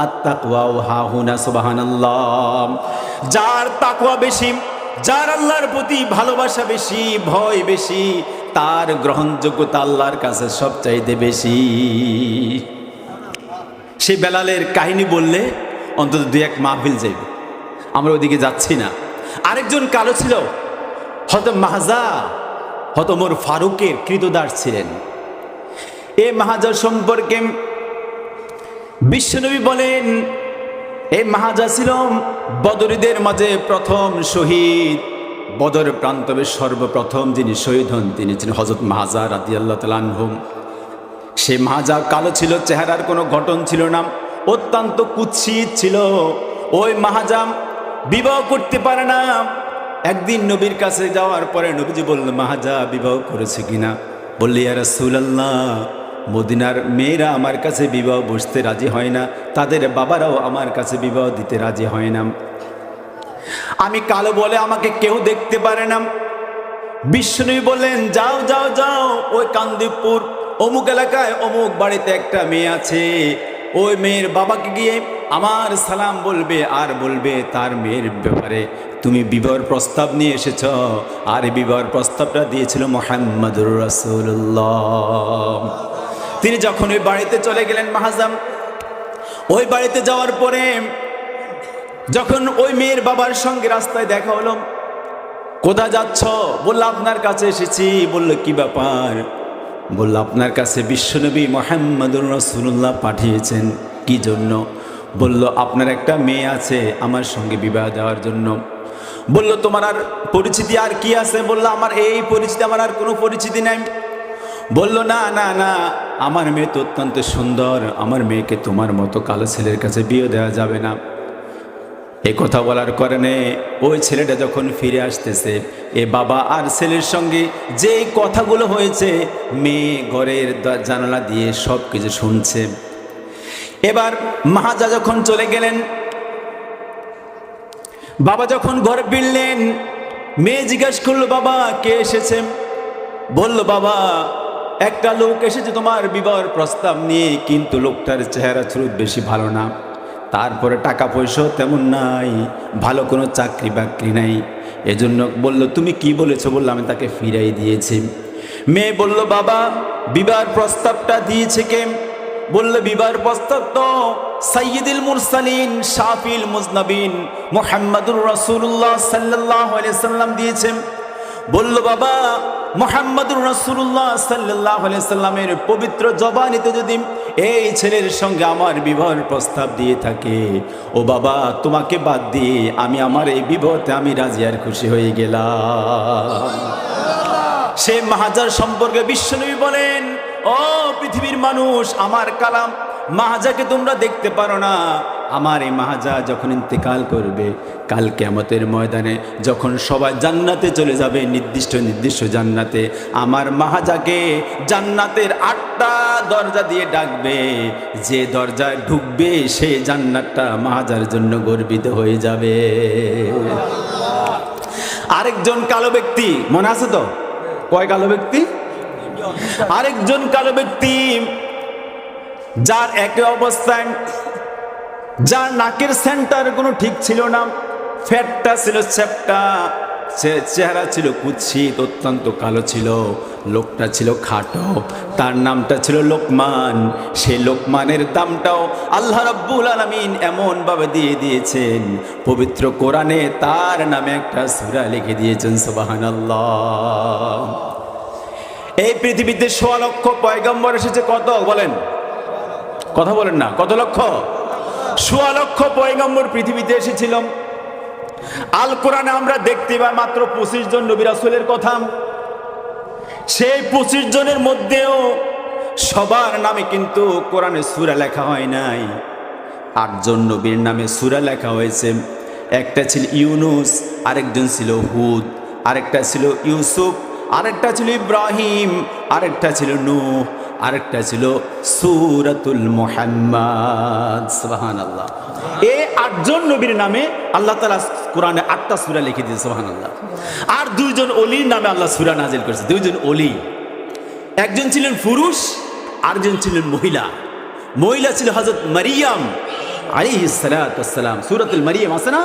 আত্তাকওয়াউ হাহুনা। সুবহানাল্লাহ। যার তাকওয়া বেশি, যার আল্লাহর প্রতি ভালোবাসা বেশি, ভয় বেশি, তার গ্রহণযোগ্যতা আল্লাহর কাছে সবচাইতে বেশি। সে বেলালের কাহিনী বললে অন্তত 2-1 মাহফিল যাইবে, আমরা ওদিকে যাচ্ছি না। আরেকজন কালো ছিল হয়তো মাহাজা, হয়তো ওমর ফারুকের কৃতদাস ছিলেন। এই মাহাজা সম্পর্কে বিশ্বনবী বলেন, এই মাহাজা ছিল বদরীদের মাঝে প্রথম শহীদ। বদর প্রান্তবে সর্বপ্রথম যিনি শহীদ হন তিনি ছিলেন হযরত মাহাজা রাদিয়াল্লাহু তাআলা আনহু। সে মাহাজা কালো ছিল, চেহারার কোনো গঠন ছিল না, অত্যন্ত কুৎসিত ছিল। ওই মাহাজা বিবাহ করতে পারে না। একদিন নবীর কাছে যাওয়ার পরে নবীজি বলল, মাহাজা বিবাহ করেছে কিনা? বললে, ইয়া রাসূলুল্লাহ, মদিনার মেয়েরা আমার কাছে বিবাহ বসতে রাজি হয় না, তাদের বাবারাও আমার কাছে বিবাহ দিতে রাজি হয় না। আমি কালো বলে আমাকে কেউ দেখতে পারে না। বিশ্বনবী বললেন, যাও যাও যাও, ওই কান্দিপুর অমুক এলাকায় অমুক বাড়িতে একটা মেয়ে আছে, ওই মেয়ের বাবাকে গিয়ে আমার সালাম বলবে, আর বলবে তার মেয়ের ব্যাপারে তুমি বিবাহের প্রস্তাব নিয়ে এসেছ। আর বিবাহের প্রস্তাবটা দিয়েছিল মুহাম্মদুর রাসূলুল্লাহ। তিনি যখন ওই বাড়িতে চলে গেলেন মাহাজাম, ওই বাড়িতে যাওয়ার পরে যখন ওই মেয়ের বাবার সঙ্গে রাস্তায় দেখা হলো, কোথায় যাচ্ছ? বলল, আপনার কাছে এসেছি। বলল, কি ব্যাপার? বলল, আপনার কাছে বিশ্বনবী মুহাম্মদুর রাসূলুল্লাহ পাঠিয়েছেন। কি জন্য? বলল, আপনার একটা মেয়ে আছে, আমার সঙ্গে বিবাহ দেওয়ার জন্য। বলল, তোমার আর পরিচিতি আর কি আছে? বলল, আমার এই পরিচিতি, আমার আর কোনো পরিচিতি নাই। বলল, না না না, আমার মেয়ে তো অত্যন্ত সুন্দর, আমার মেয়েকে তোমার মতো কালো ছেলের কাছে বিয়ে দেওয়া যাবে না। এই কথা বলার কারণে ওই ছেলেটা যখন ফিরে আসতেছে, এ বাবা আর ছেলের সঙ্গে যে কথাগুলো হয়েছে মেয়ে ঘরের জানালা দিয়ে সব কিছু শুনছে। এবার মাহাজা যখন চলে গেলেন, বাবা যখন ঘরে ফিরলেন, মেয়ে জিজ্ঞাসা করলো, বাবা কে এসেছে? বলল, বাবা একটা লোক এসেছে তোমার বিবাহের প্রস্তাব নিয়ে, কিন্তু লোকটার চেহারা চরিত্র বেশি ভালো না। তারপরে টাকা পয়সাও তেমন নাই, ভালো কোনো চাকরি বাকরি নাই। এজন্য বলল, তুমি কি বলেছো? বললো, আমি তাকে ফিরাই দিয়েছি। মেয়ে বলল, বাবা বিবাহের প্রস্তাবটা দিয়েছে কে? বলল, বিবাহের প্রস্তাব তো সাইয়্যিদুল মুরসালিন শাফিল মুজনাবিন মুহাম্মাদুর রাসূলুল্লাহ সাল্লাল্লাহু আলাইহি সাল্লাম দিয়েছেন। বলল, বাবা মুহাম্মাদুর রাসূলুল্লাহ সাল্লাল্লাহু আলাইহি সাল্লামের পবিত্র জবানিতে যদি এই ছেলের সঙ্গে আমার বিবাহের প্রস্তাব দিয়ে থাকে, ও বাবা তোমাকে বাদ দিয়ে আমি আমার এই বিবাহতে আমি রাজি আর খুশি হয়ে গেলাম। সে মাহাজার সম্পর্কে বিশ্বনবী বলেন, ও পৃথিবীর মানুষ, আমার কালাম মাহাজাকে তোমরা দেখতে পারো না। আমার এই মাহাজা যখন ইন্তেকাল করবে, কাল কিয়ামতের ময়দানে যখন সবাই জান্নাতে চলে যাবে, নির্দিষ্ট নির্দিষ্ট জান্নাতে, আমার মাহাজাকে জান্নাতের 8টা দরজা দিয়ে ডাকবে। যে দরজায় ঢুকবে সেই জান্নাতটা মাহাজার জন্য গর্বিত হয়ে যাবে। আরেকজন কালো ব্যক্তি, মনে আছে তো? কয় কালো ব্যক্তি? আরেকজন কালো ব্যক্তি, যার একই অবস্থায়, যার নাকের সেন্টার কোনো ঠিক ছিল না, ফ্যাটটা ছিল চ্যাপটা, চেহারা ছিল কুৎসিত, অত্যন্ত কালো ছিল, লোকটা ছিল খাটো, তার নামটা ছিল লোকমান। সেই লোকমানের দামটাও আল্লাহ রাব্বুল আলামিন এমনভাবে দিয়ে দিয়েছেন, পবিত্র কোরআনে তার নামে একটা সূরা লিখে দিয়েছেন। সুবহানাল্লাহ। এই পৃথিবীতে 1.25 লক্ষ পয়গম্বর এসেছে। কত বলেন? কথা বলেন না, কত লক্ষ? 1.25 লক্ষ পয়গম্বর পৃথিবীতে এসেছিল। আল কোরআনে আমরা দেখতে পাই মাত্র 25 জন নবী রাসূলের কথা। সেই 25 জনের মধ্যেও সবার নামে কিন্তু কোরআনে সূরা লেখা হয় নাই। 8 জন নবীর নামে সূরা লেখা হয়েছে। একটা ছিল ইউনুস, আরেকজন ছিল হুদ, আরেকটা ছিল ইউসুফ, আরেকটা ছিল ইব্রাহিম, আরেকটা ছিল নূহ, আরেকটা ছিল সূরাতুল মুহাম্মাদ। সুবহানাল্লাহ। এই 8 জন নবীর নামে আল্লাহ তাআলা কোরআনে 8টা সূরা লিখে দিয়েছে। সুবহানাল্লাহ। আর 2 জন ওলির নামে আল্লাহ সূরা নাজিল করেছে। 2 জন ওলি, একজন ছিলেন পুরুষ, আরেকজন ছিলেন মহিলা। মহিলা ছিল হযরত মারিয়াম আলাইহিস সালাতু ওয়াস সালাম, সূরাতুল মারিয়াম আছে না?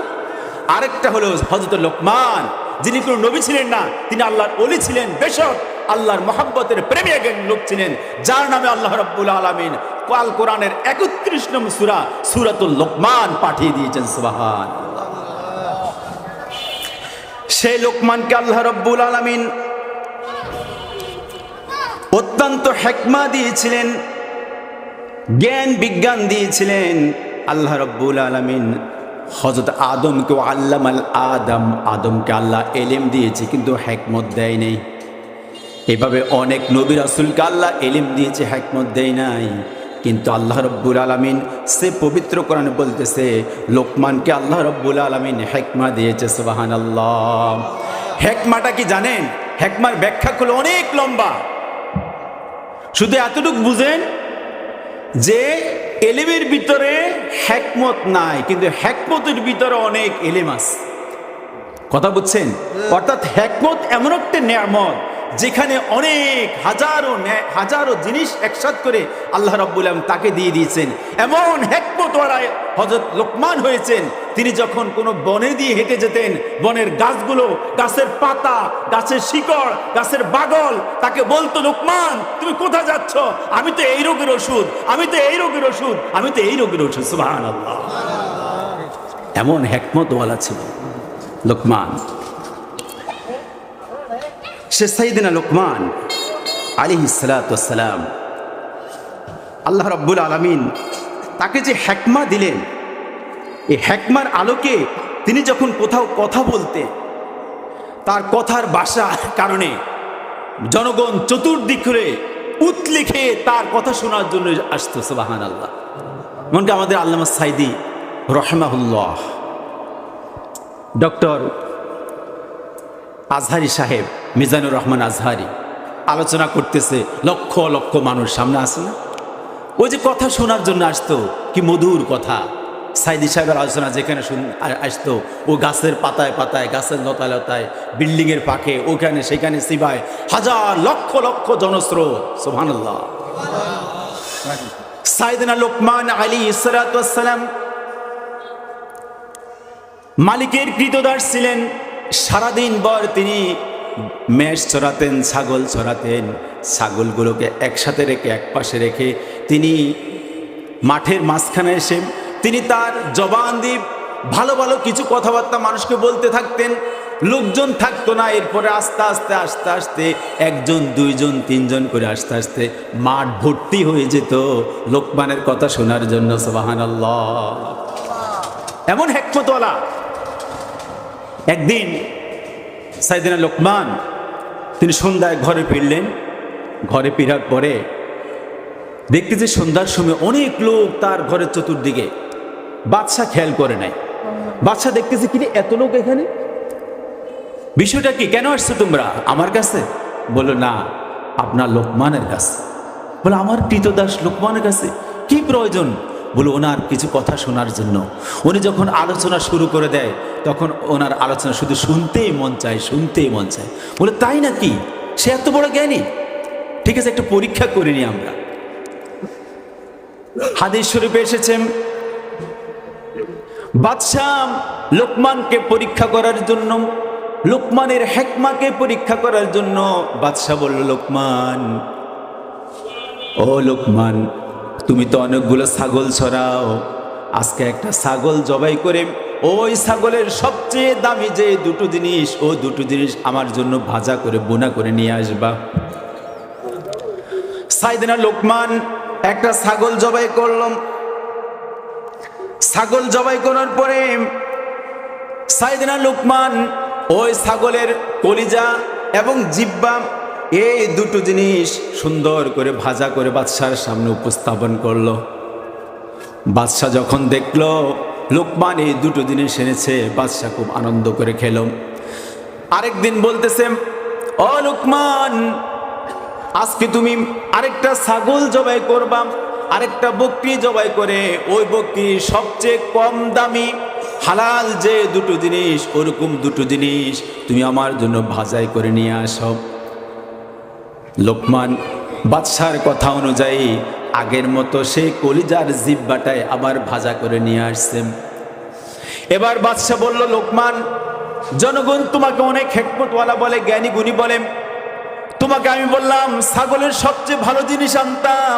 আরেকটা হলো হযরত লোকমান, যিনি কোনো নবী ছিলেন না, তিনি আল্লাহর ওলি ছিলেন। বেশক আল্লাহর মহব্বতের প্রেমী একজন লোক ছিলেন, যার নামে আল্লাহ রাব্বুল আলামিন আল কোরআনের 31 নং সূরা সূরাতুল লোকমান পাঠিয়ে দিয়েছেন। সুবহানাল্লাহ। সেই লোকমানকে আল্লাহ রাব্বুল আলামিন অত্যন্ত হিকমা দিয়েছিলেন, জ্ঞান বিজ্ঞান দিয়েছিলেন। আল্লাহ রাব্বুল আলামিন হযরত আদমকে আল্লামাল আদম, আদমকে আল্লাহ এলেম দিয়েছে, কিন্তু হিকমত দেয় নাই। এভাবে অনেক নবী রাসূলকে আল্লাহ এলেম দিয়েছে, হিকমত দেয় নাই। কিন্তু আল্লাহ রাব্বুল আলামিন সে পবিত্র কোরআনে বলতেছে, লোকমানকে আল্লাহ রাব্বুল আলামিন হিকমা দিয়েছে। সুবহানাল্লাহ। হিকমাটা কি জানেন? হিকমার ব্যাখ্যা হলো অনেক লম্বা। শুধু এতটুকু বুঝেন যে এলেমের ভিতরে হিকমত নাই, কিন্তু হিকমতের ভিতরে অনেক এলেম আছে। কথা বুঝছেন? অর্থাৎ হিকমত এমন একটা নিয়ামত, যেখানে অনেক হাজারো জিনিস একসাথ করে আল্লাহ রাব্বুল আলামিন তাকে দিয়ে দিয়েছেন। এমন হিকমতওয়ালা হযরত লোকমান হয়েছেন, তিনি যখন কোনো বনে দিয়ে হেঁটে যেতেন, বনের গাছগুলো, গাছের পাতা, গাছের শিকড়, গাছের বাগল তাকে বলতো, লোকমান তুমি কোথায় যাচ্ছ? আমি তো এই রোগের ওষুধ, আমি তো এই রোগের ওষুধ, আমি তো এই রোগের ওষুধ। সুবহানাল্লাহ। এমন হিকমতওয়ালা ছিল লোকমান। সে সাইয়েদনা লোকমান আলাইহিস সালাতু ওয়াস সালাম, আল্লাহ রাব্বুল আলামিন তাকে যে হিকমা দিলেন, এই হিকমার আলোকে তিনি যখন কোথাও কথা বলতেন, তার কথার ভাষার কারণে জনগণ চতুর্দিক করে উতলে খেয়ে তার কথা শোনার জন্য আসতো। সুবহানাল্লাহ। এমনকি আমাদের আল্লামা সাইদি রাহিমাহুল্লাহ, ডক্টর আজহারি সাহেব, মিজানুর রহমান আজহারি আলোচনা করতেছে, লক্ষ লক্ষ মানুষ সামনে আসে না, ওই যে কথা শোনার জন্য আসতো, কি মধুর কথা। সাইদি সাহেবের আলোচনা যেখানে আসতো, ও গাছের পাতায় পাতায়, গাছের লতায় লতায়, বিল্ডিংয়ের পাখে, ওখানে সেখানে সিবায় হাজার লক্ষ লক্ষ জনস্রোত। সুবহানাল্লাহ। সাইয়েদনা লোকমান আলাইহিস সালাতু ওয়াস সালাম মালিকের কৃতদাস ছিলেন। সারাদিন ভর তিনি মেষ চড়াতেন, ছাগল চড়াতেন। ছাগলগুলোকে একসাথে রেখে একপাশে রেখে তিনি মাঠের মাঝখানে এসে তিনি তার জবান দিয়ে ভালো ভালো কিছু কথাবার্তা মানুষকে বলতে থাকতেন। লোকজন থাকতো না। এরপরে আস্তে আস্তে আস্তে আস্তে একজন, দুইজন, তিনজন করে আস্তে আস্তে মাঠ ভর্তি হয়ে যেত লোকমানের কথা শোনার জন্য। সুবহানাল্লাহ, এমন হিকমতওয়ালা। একদিন সাইয়েদনা লোকমান তিনি সন্ধ্যায় ঘরে ফিরলেন। ঘরে ফেরার পরে দেখতেছে সন্ধ্যার সময় অনেক লোক তার ঘরের চতুর্দিকে। বাদশা খেয়াল করে নাই। বাদশা দেখতেছে কি এত লোক এখানে, বিষয়টা কি, কেন আসছো তোমরা আমার কাছে? বললো না, আপনার লোকমানের কাছে। বলে আমার কৃতদাস লোকমানের কাছে কি প্রয়োজন? বলে ওনার কিছু কথা শোনার জন্য। উনি যখন আলোচনা শুরু করে দেয় তখন ওনার আলোচনা শুধু শুনতেই মন চায়, শুনতেই মন চায়। বলে তাই নাকি? সে এত বড় জ্ঞানী? ঠিক আছে, একটা পরীক্ষা করিনি আমরা। হাদিস শরীফে এসেছেন বাদশাহ লোকমানকে পরীক্ষা করার জন্য, লোকমানের হিকমাকে পরীক্ষা করার জন্য বাদশাহ বলল, লোকমান, ও লোকমান, তুমি তো অনেকগুলো ছাগল ছড়াও। আজকে একটা ছাগল জবাই করে ওই ছাগলের সবচেয়ে দামি যে দুটো জিনিস, ও দুটো জিনিস আমার জন্য ভাজা করে বোনা করে নিয়ে আসবা। সাইয়েদনা লোকমান একটা ছাগল জবাই করলাম। ছাগল জবাই করার পরে সাইয়েদনা লোকমান ওই ছাগলের কলিজা এবং জিহ্বা এই দুটো জিনিস সুন্দর করে ভাজা করে বাদশার সামনে উপস্থাপন করলো। বাদশাহ যখন দেখলো লোকমান এই দুটো জিনিস এনেছে, বাদশাহ খুব আনন্দ করে খেল। আরেকদিন বলতেছে, ও লোকমান, আজকে তুমি আরেকটা ছাগল জবাই করবা, আরেকটা বকরি জবাই করে ওই বকরি সবচেয়ে কম দামি হালাল যে দুটো জিনিস, ওরকম দুটো জিনিস তুমি আমার জন্য ভাজাই করে নিয়ে আসো। লোকমান বাদশার কথা অনুযায়ী আগের মতো সেই কলিজার জিহ্বাটায় আবার ভাজা করে নিয়ে আসছেন। এবার বাদশা বলল, লোকমান, জনগণ তোমাকে অনেক হিকমতওয়ালা বলে, জ্ঞানী গুণী বলে। তোমাকে আমি বললাম ছাগলের সবচেয়ে ভালো জিনিস আনতাম,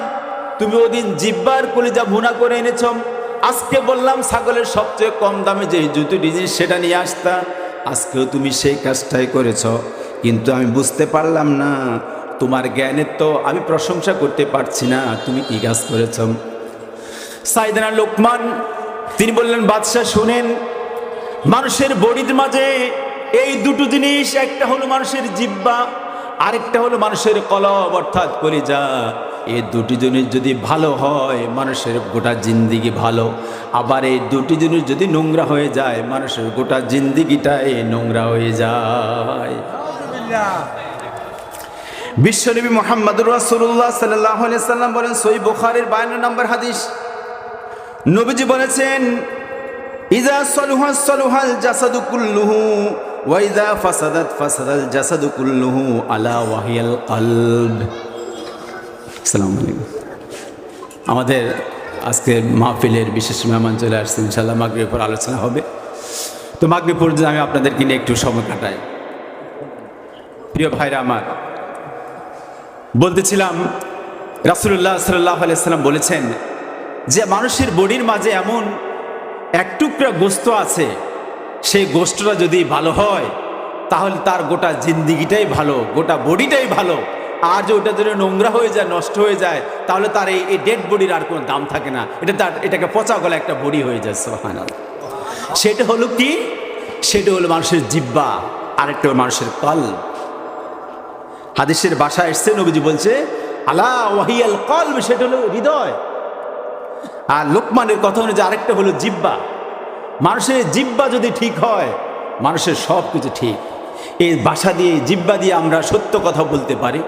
তুমি ওদিন জিহ্বার কলিজা ভুনা করে এনেছ। আজকে বললাম ছাগলের সবচেয়ে কম দামে যে দুটো জিনিস সেটা নিয়ে আসতা, আজকেও তুমি সেই কাজটাই করেছ। কিন্তু আমি বুঝতে পারলাম না, তোমার জ্ঞানের তো আমি প্রশংসা করতে পারছি না, তুমি কি কাজ করেছ? সাইয়েদনা লোকমান তিনি বললেন, বাদশাহ শুনেন, মানুষের বডির মাঝে এই দুটো জিনিস, একটা হলো মানুষের জিহ্বা, আরেকটা হলো মানুষের কলব অর্থাৎ কলিজা। এই দুটি জিনিস যদি ভালো হয় মানুষের গোটা জিন্দিগি ভালো, আবার এই দুটি জিনিস যদি নোংরা হয়ে যায় মানুষের গোটা জিন্দিগিটাই নোংরা হয়ে যায়। বিশ্বনবী মুহাম্মদুর রাসূলুল্লাহ সাল্লাল্লাহু আলাইহি সাল্লাম বলেন, সহিহ বুখারীর 52 নম্বর হাদিস, নবীজি বলেছেন, ইজা সলুহা সলুহাল জাসাদু কুল্লুহু ওয়া ইজা ফাসাদাত ফাসাদাল জাসাদু কুল্লুহু আলা ওয়াহিয়াল কলব। আসসালামু আলাইকুম। আমাদের আজকে মাহফিলের বিশেষ মেহমান চলে আসছে, ইনশাআল্লাহ মাগরিবের পর আলোচনা হবে। তো মাগরিব পর্যন্ত আমি আপনাদেরকে নিয়ে একটু সময় কাটাই। প্রিয় ভাইরা আমার, বলতেছিলাম রাসূলুল্লাহ সাল্লাল্লাহু আলাইহি সাল্লাম বলেছেন যে মানুষের বডির মাঝে এমন এক টুকরা গোস্ত আছে, সেই গোস্তটা যদি ভালো হয় তাহলে তার গোটা জিন্দিগিটাই ভালো, গোটা বডিটাই ভালো। আর যে ওটা যদি নোংরা হয়ে যায়, নষ্ট হয়ে যায়, তাহলে তার এই ডেড বডির আর কোনো দাম থাকে না, এটাকে পচা গলা একটা বডি হয়ে যায়। সুবহানাল্লাহ। সেটা হলো কি? সেটা হলো মানুষের জিহ্বা, আরেকটা হলো মানুষের কলব। হাদিসের ভাষায় এসছে, নবীজি বলছে আলা ওয়াহিয়াল কলব, সেটা হলো হৃদয়। আর লোকমানের কথা অনুযায়ী আরেকটা হলো জিহ্বা। মানুষের জিহ্বা যদি ঠিক হয় মানুষের সব কিছু ঠিক। এই ভাষা দিয়ে, জিহ্বা দিয়ে আমরা সত্য কথা বলতে পারি,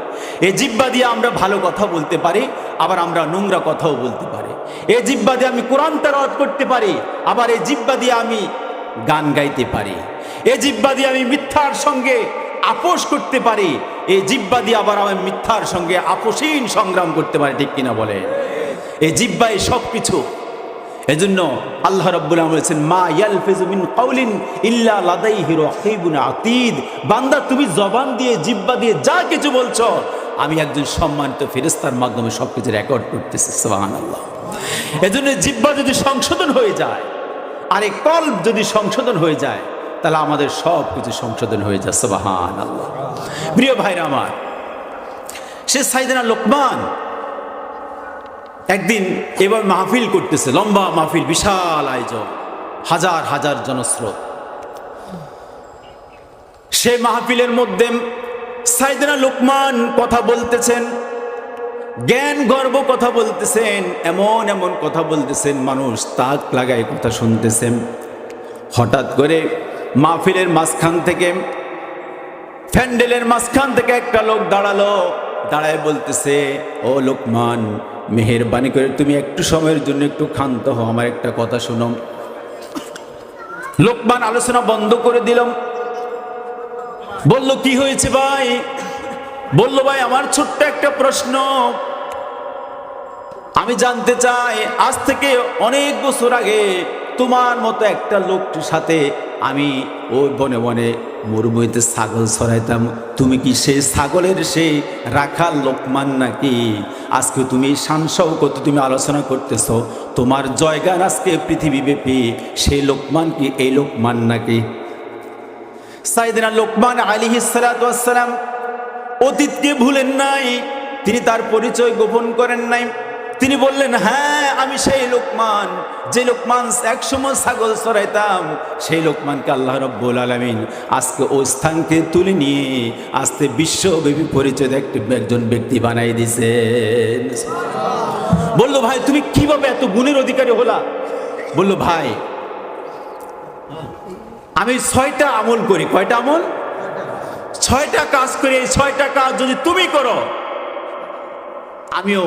এই জিহ্বা দিয়ে আমরা ভালো কথা বলতে পারি, আবার আমরা নোংরা কথাও বলতে পারি। এই জিহ্বা দিয়ে আমি কোরআন তেলাওয়াত করতে পারি, আবার এই জিহ্বা দিয়ে আমি গান গাইতে পারি। এই জিহ্বা দিয়ে আমি মিথ্যার সঙ্গে আপোষ করতে পারি, এই জিহ্বা দিয়ে আবার আমি মিথ্যার সঙ্গে আপোষহীন সংগ্রাম করতে পারি। ঠিক কিনা বলে? এই জিহ্বাই সব কিছু। এজন্য আল্লাহ রাব্বুল আলামিন বলেছেন, মা ইয়ালফিজু মিন কাউলিন ইল্লা লাদাইহি রাকিবুন আতীদ। বান্দা, তুমি জবান দিয়ে, জিহ্বা দিয়ে যা কিছু বলছো, আমি একজন সম্মানিত ফেরেশতার মাধ্যমে সবকিছু রেকর্ড করতেছি। সুবহানাল্লাহ। এজন্য জিহ্বা যদি সংশোধন হয়ে যায়, আর এই কলব যদি সংশোধন হয়ে যায়, তাহলে আমাদের সব কিছু সংশোধন হয়ে যায়। সুবহানাল্লাহ। প্রিয় ভাইরা আমার, সে সাইয়েদনা লোকমান একদিন এবার মাহফিল করতেছে, লম্বা মাহফিল, বিশাল আয়োজন, হাজার হাজার জনস্রোত। সে মাহফিলের মধ্যে সাইয়েদনা লোকমান কথা বলতেছেন, জ্ঞান গর্ব কথা বলতেছেন, এমন এমন কথা বলতেছেন, মানুষ তাক লাগায় কথা শুনতেছেন। হঠাৎ করে মাহফিলের মাঝখান থেকে, প্যান্ডেলের মাঝখান থেকে একটা লোক দাঁড়ালো, দাঁড়ায় বলতেছে, ও লোকমান, মেহেরবানি করে তুমি একটু সময়ের জন্য একটু ক্ষান্ত হও, আমার একটা কথা শোনো। লোকমান আলোচনা বন্ধ করে দিলাম, বলল, কি হয়েছে ভাই? বলল, ভাই, আমার ছোট্ট একটা প্রশ্ন, আমি জানতে চাই, আজ থেকে অনেক বছর আগে তোমার মতো একটা লোকটির সাথে আমি ওই বনে বনে মরুভূমিতে ছাগল ছড়াইতাম, তুমি কি সেই ছাগলের সেই রাখাল লোকমান নাকি? আজকে তুমি শান শওকত তুমি আলোচনা করতেছ, তোমার জয়গান আজকে পৃথিবীব্যাপী, সেই লোকমান কি এই লোকমান নাকি? সাইয়েদনা লোকমান আলাইহিস সালাতু ওয়াস সালাম অতীতকে ভুলেন নাই, তিনি তার পরিচয় গোপন করেন নাই। তিনি বললেন, হ্যাঁ, আমি সেই লোকমান, যে লোকমান একসময় ছাগল চড়াইতাম, সেই লোকমানকে আল্লাহ রাব্বুল আলামিন আজকে ওই স্থানকে তুলে নিয়ে আজকে বিশ্বব্যাপী পরিচয় একজন ব্যক্তি বানাই দিয়েছেন। বলল, ভাই, তুমি কিভাবে এত গুণের অধিকারী হলা? বলল, ভাই, আমি 6টা আমল করি। কয়টা আমল? 6টা কাজ করি। এই 6টা কাজ যদি তুমি করো, আমিও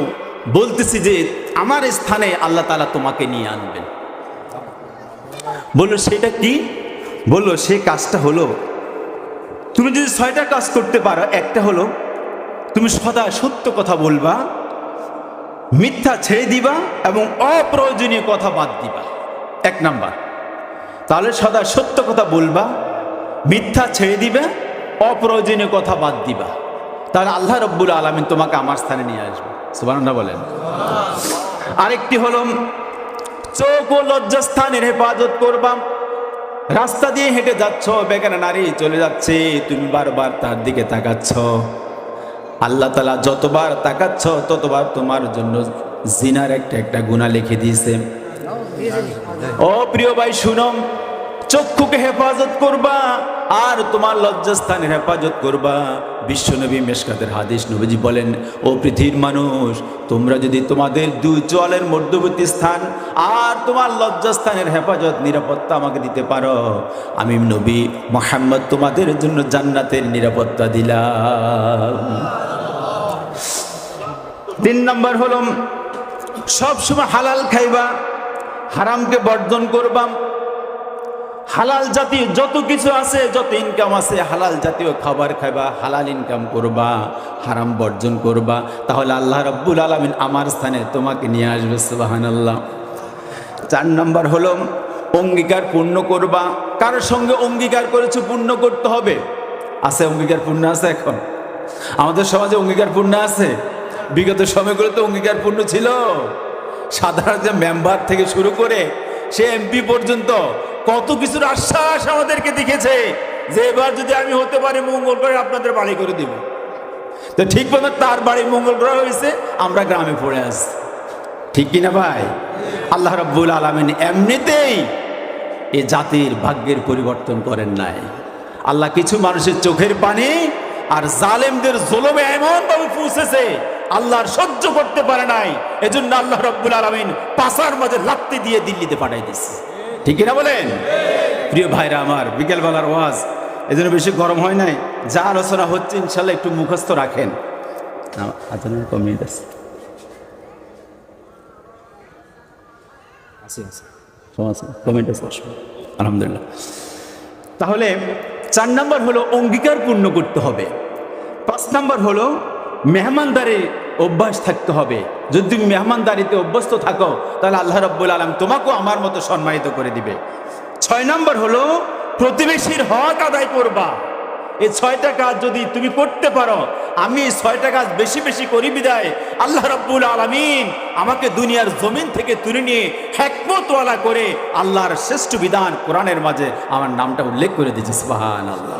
বলতেছি যে আমার স্থানে আল্লাহ তাআলা তোমাকে নিয়ে আনবেন। বললো, সেটা কি? বললো, সেই কাজটা হলো, তুমি যদি 6টা কাজ করতে পারো, একটা হলো তুমি সদা সত্য কথা বলবা, মিথ্যা ছেড়ে দিবা এবং অপ্রয়োজনীয় কথা বাদ দিবা। 1 নাম্বার। তাহলে সদা সত্য কথা বলবা, মিথ্যা ছেড়ে দিবে, অপ্রয়োজনীয় কথা বাদ দিবা, তাহলে আল্লাহ রাব্বুল আলামিন তোমাকে আমার স্থানে নিয়ে আসবে। সুবহানাল্লাহ বলেন। আরেকটি হলো চোখ ও লজ্জাস্থানের হেফাজত করবা। রাস্তা দিয়ে হেঁটে যাচ্ছ, বেগানা নারী চলে যাচ্ছে, তুমি বারবার তার দিকে তাকাচ্ছ, আল্লাহ তাআলা যতবার তাকাচ্ছ ততবার তোমার জন্য জিনার একটা গুনাহ লিখে দিয়েছে। ও প্রিয় ভাই, শুনো, চক্ষুকে হেফাজত করবা আর তোমার লজ্জাস্থানের হেফাজত করবা। বিশ্বনবী মেশকাতের হাদিস, নবীজি বলেন, ও পৃথিবীর মানুষ, তোমরা যদি তোমাদের 2 চোয়ালের মধ্যবর্তী স্থান আর তোমার লজ্জাস্থানের হেফাজত, নিরাপত্তা আমাকে দিতে পারো, আমি নবী মুহাম্মদ তোমাদের জন্য জান্নাতের নিরাপত্তা দিলাম। 3 নম্বর হলো সবসময় হালাল খাইবা, হারামকে বর্জন করবা। হালাল জাতীয় যত কিছু আছে, যত ইনকাম আছে, হালাল জাতীয় খাবার খাইবা, হালাল ইনকাম করবা, হারাম বর্জন করবা, তাহলে আল্লাহ রাব্বুল আলামিন আমার স্থানে তোমাকে নিয়ে আসবে। সুবহানাল্লাহ। 4 নম্বর হলো অঙ্গীকার পূর্ণ করবা। কারোর সঙ্গে অঙ্গীকার করেছো, পূর্ণ করতে হবে। আছে অঙ্গীকার পূর্ণ আছে? এখন আমাদের সমাজে অঙ্গীকার পূর্ণ আছে? বিগত সময়গুলোতে অঙ্গীকার পূর্ণ ছিল। সাধারণ যে মেম্বার থেকে শুরু করে সে এমপি পর্যন্ত কত কিছুর আশ্বাস আমাদেরকে দেখেছে যে এবার যদি আমি হতে পারি মঙ্গল গ্রহে আপনাদের বাড়ি করে দিব। তো ঠিক মতো তার বাড়ি মঙ্গল গ্রহ হয়েছে, আমরা গ্রামে পড়ে আসছি। ঠিক কিনা ভাই? আল্লাহ রাব্বুল আলামিন এমনিতেই এ জাতির ভাগ্যের পরিবর্তন করেন নাই। আল্লাহ কিছু মানুষের চোখের পানি আর জালেমদের জুলুমে এমনভাবে পৌঁছেছে, আল্লাহর সহ্য করতে পারে নাই। এজন্য আল্লাহ রাব্বুল আলামিন পাছার মাঝে লাত্তি দিয়ে দিল্লিতে পাঠাই দিয়েছে। ঠিক না বলেন? প্রিয় ভাইরা আমার, বিকেলবেলার ওয়াজ, এজন্য বেশি গরম হয় নাই। যা আলোচনা হচ্ছে ইনশাল্লাহ একটু মুখস্থ রাখেন। কমিয়ে দিচ্ছে, আলহামদুলিল্লাহ। তাহলে 4 নম্বর হলো অঙ্গীকার পূর্ণ করতে হবে। 5 নম্বর হলো মেহমানদারি অভ্যাস থাকতে হবে। যদি তুমি মেহমানদারিতে অভ্যস্ত থাকো তাহলে আল্লাহ রাব্বুল আলামিন তোমাকেও আমার মতো সম্মানিত করে দিবে। 6 নম্বর হলো প্রতিবেশীর হক আদায় করবা। এই 6টা কাজ যদি তুমি করতে পারো, আমি এই 6টা কাজ বেশি বেশি করি বিদায় আল্লাহ রাব্বুল আলামিন আমাকে দুনিয়ার জমিন থেকে তুলে নিয়ে হিকমতওয়ালা করে আল্লাহর শ্রেষ্ঠ বিধান কোরআনের মাঝে আমার নামটা উল্লেখ করে দিয়েছে। সুবহানাল্লাহ।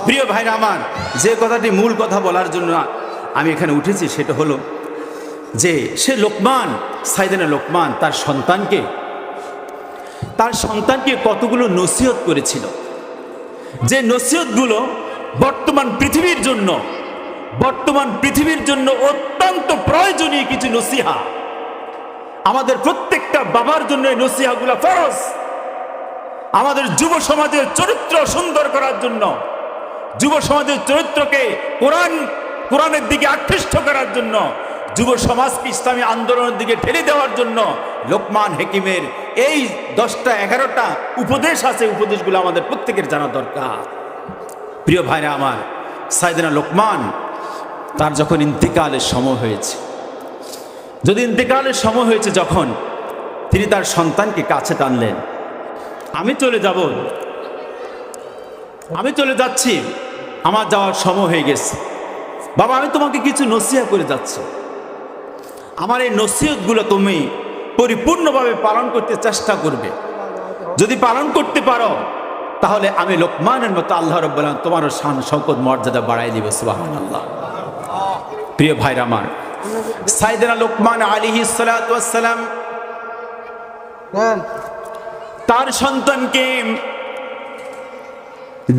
প্রিয় ভাইরা আমার, যে কথাটি মূল কথা বলার জন্য আমি এখানে উঠেছি সেটা হলো যে সে লোকমান, সাইয়েদনা লোকমান তার সন্তানকে কতগুলো নসিহত করেছিল, যে নসিহতগুলো বর্তমান পৃথিবীর জন্য অত্যন্ত প্রয়োজনীয় কিছু নসিহা। আমাদের প্রত্যেকটা বাবার জন্য এই নসিহাগুলো ফরজ। আমাদের যুব সমাজের চরিত্র সুন্দর করার জন্য, যুব সমাজের চরিত্রকে কোরআনের দিকে আকৃষ্ট করার জন্য, যুব সমাজকে ইসলামী আন্দোলনের দিকে ঠেলে দেওয়ার জন্য লোকমান হাকিমের এই 10টা 11টা উপদেশ আছে। উপদেশগুলো আমাদের প্রত্যেকের জানা দরকার। প্রিয় ভাইরা আমার, সাইয়েদনা লোকমান তার যখন ইন্তেকালের সময় হয়েছে, যখন তিনি তার সন্তানকে কাছে টানলেন, আমি চলে যাচ্ছি, আমার যাওয়ার সময় হয়ে গেছে। বাবা, আমি তোমাকে কিছু নসিহত করে যাচ্ছি, আমার এই নসিহতগুলো তুমি পরিপূর্ণভাবে পালন করতে চেষ্টা করবে। যদি পালন করতে পারো তাহলে আমি লোকমানের মতো আল্লাহ রাব্বুল আলামিন তোমারও শান শওকত মর্যাদা বাড়াই দিব। সুবহানাল্লাহ। প্রিয় ভাইরা আমার, সাইয়েদনা লোকমান আলাইহিস সালাতু ওয়াস সালাম তার সন্তানকে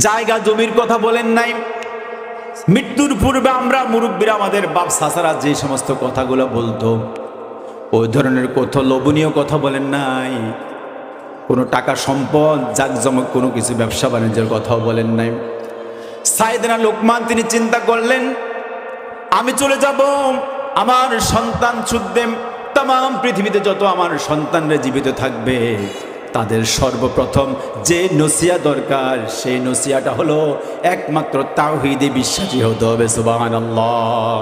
জায়গা জমির কথা বলেন নাই। মৃত্যুর পূর্বে আমরা মুরব্বীরা, আমাদের বাপ চাচারা যে সমস্ত কথাগুলো বলতো, ওই ধরনের কত লোভনীয় কথা বলেন নাই। কোনো টাকা সম্পদ জাকজমক কোনো কিছু ব্যবসা বাণিজ্যের কথাও বলেন নাই। সাইয়েদনা লোকমান তিনি চিন্তা করলেন, আমি চলে যাব, আমার সন্তান সুদ্ধে তাম পৃথিবীতে যত আমার সন্তানরা জীবিত থাকবে তাদের সর্বপ্রথম যে নসিহত দরকার সেই নসিহতটা হলো একমাত্র তাওহীদে বিশ্বাসী হতে হবে। সুবহানাল্লাহ।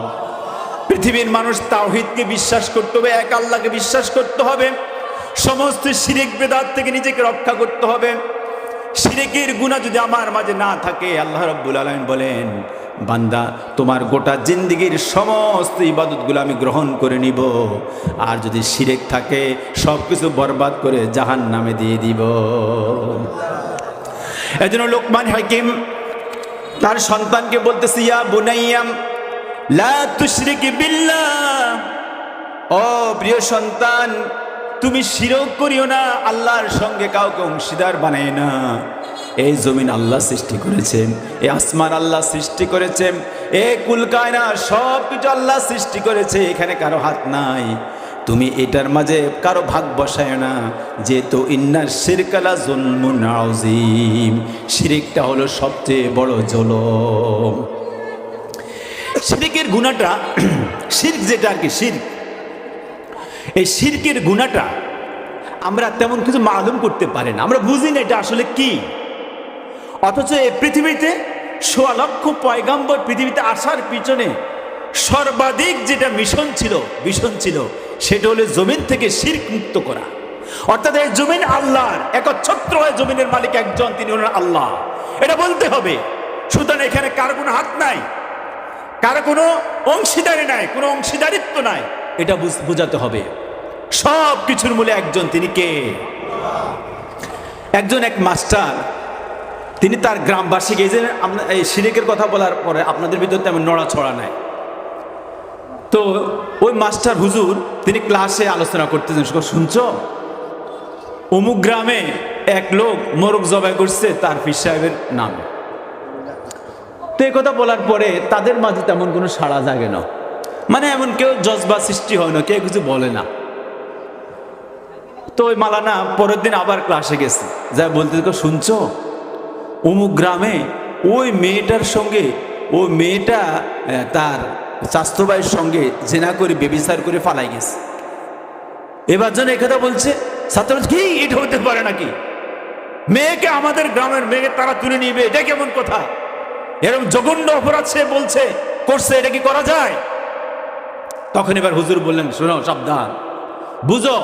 পৃথিবীর মানুষ তাওহীদকে বিশ্বাস করতে হবে, এক আল্লাহকে বিশ্বাস করতে হবে, সমস্ত শিরক বিদআত থেকে নিজেকে রক্ষা করতে হবে। শিরকের গুনাহ যদি আমার মাঝে না থাকে, আল্লাহ রাব্বুল আলামিন বলেন, বান্দা তোমার গোটা জিন্দেগীর সমস্ত ইবাদতগুলো আমি গ্রহণ করে নিব, আর যদি শিরক থাকে সব কিছু বরবাদ করে জাহান্নামে দিয়ে দিব। এজন্য লোকমান হাকিম তার সন্তানকে বলতেছে, ইয়া বুনাইয়া লা তুশরিক বিল্লাহ, ও প্রিয় সন্তান, তুমি শিরক করিও না, আল্লাহর সঙ্গে কাউকে অংশীদার বানায় না। এই জমিন আল্লাহ সৃষ্টি করেছেন, এই আসমান আল্লাহ সৃষ্টি করেছেন, এই কুলকায়না সব কিছু আল্লাহ সৃষ্টি করেছে, এখানে কারো হাত নাই। তুমি এটার মাঝে কারো ভাগ বসায় না, যেহেতু ইন্নার শিরকা লা যুলমুন আযীম, শিরকটা হলো সবচেয়ে বড় জুলুম। শিরকের গুনাহটা, শিরক যেটা আর কি, শিরক, এই শিরকের গুনাহটা আমরা তেমন কিছু মালুম করতে পারি না, আমরা বুঝি না এটা আসলে কি। অথচ এই পৃথিবীতে ১৬ লক্ষ পয়গাম্বর পৃথিবীতে আসার পিছনে সর্বাধিক যেটা মিশন ছিল সেটা হলো জমিন থেকে শিরক মুক্ত করা। অর্থাৎ এই জমিন আল্লাহর, একচ্ছত্র হয় জমিনের মালিক একজন, তিনি হলেন আল্লাহ। এটা বলতে হবে। সুতরাং এখানে কারো কোনো হাত নাই, কারো কোনো অংশীদারি নাই, কোনো অংশীদারিত্ব নাই, এটা বোঝাতে হবে। সব কিছুর মূলে একজন, তিনি কে? এক মাস্টার, তিনি তার গ্রামবাসীকে, এই যে এই শিরকের কথা বলার পরে আপনাদের ভিতরে তেমন নড়াছড়া নাই, তো ওই মাস্টার হুজুর তিনি ক্লাসে আলোচনা করতেছেন, শুনছো অমুক গ্রামে এক লোক মোরগ জবাই করছে তার পীর সাহেবের নামে। তো এই কথা বলার পরে তাদের মাঝে তেমন কোনো সাড়া জাগে না, মানে এমন কেউ জজবা সৃষ্টি হয় না, কেউ কিছু বলে না। তো ওই মালানা পরের দিন আবার ক্লাসে গেছে, যা বলতে, শুনছো অমুক গ্রামে ওই মেয়েটার সঙ্গে, ওই মেয়েটা তার স্বাস্থ্য ভাইয়ের সঙ্গে জেনা করে বেবিচার করে ফালাই গেছে। এবার যেন একথা বলছে, ছাত্র কি এটা হতে পারে নাকি? মেয়েকে, আমাদের গ্রামের মেয়েকে তারা তুলে নিবে, এটা কেমন কথা? এরকম জঘন্য অপরাধ সে বলছে করছে, এটা কি করা যায়? তখন এবার হুজুর বললেন, শোনো, সাবধান, বুঝো,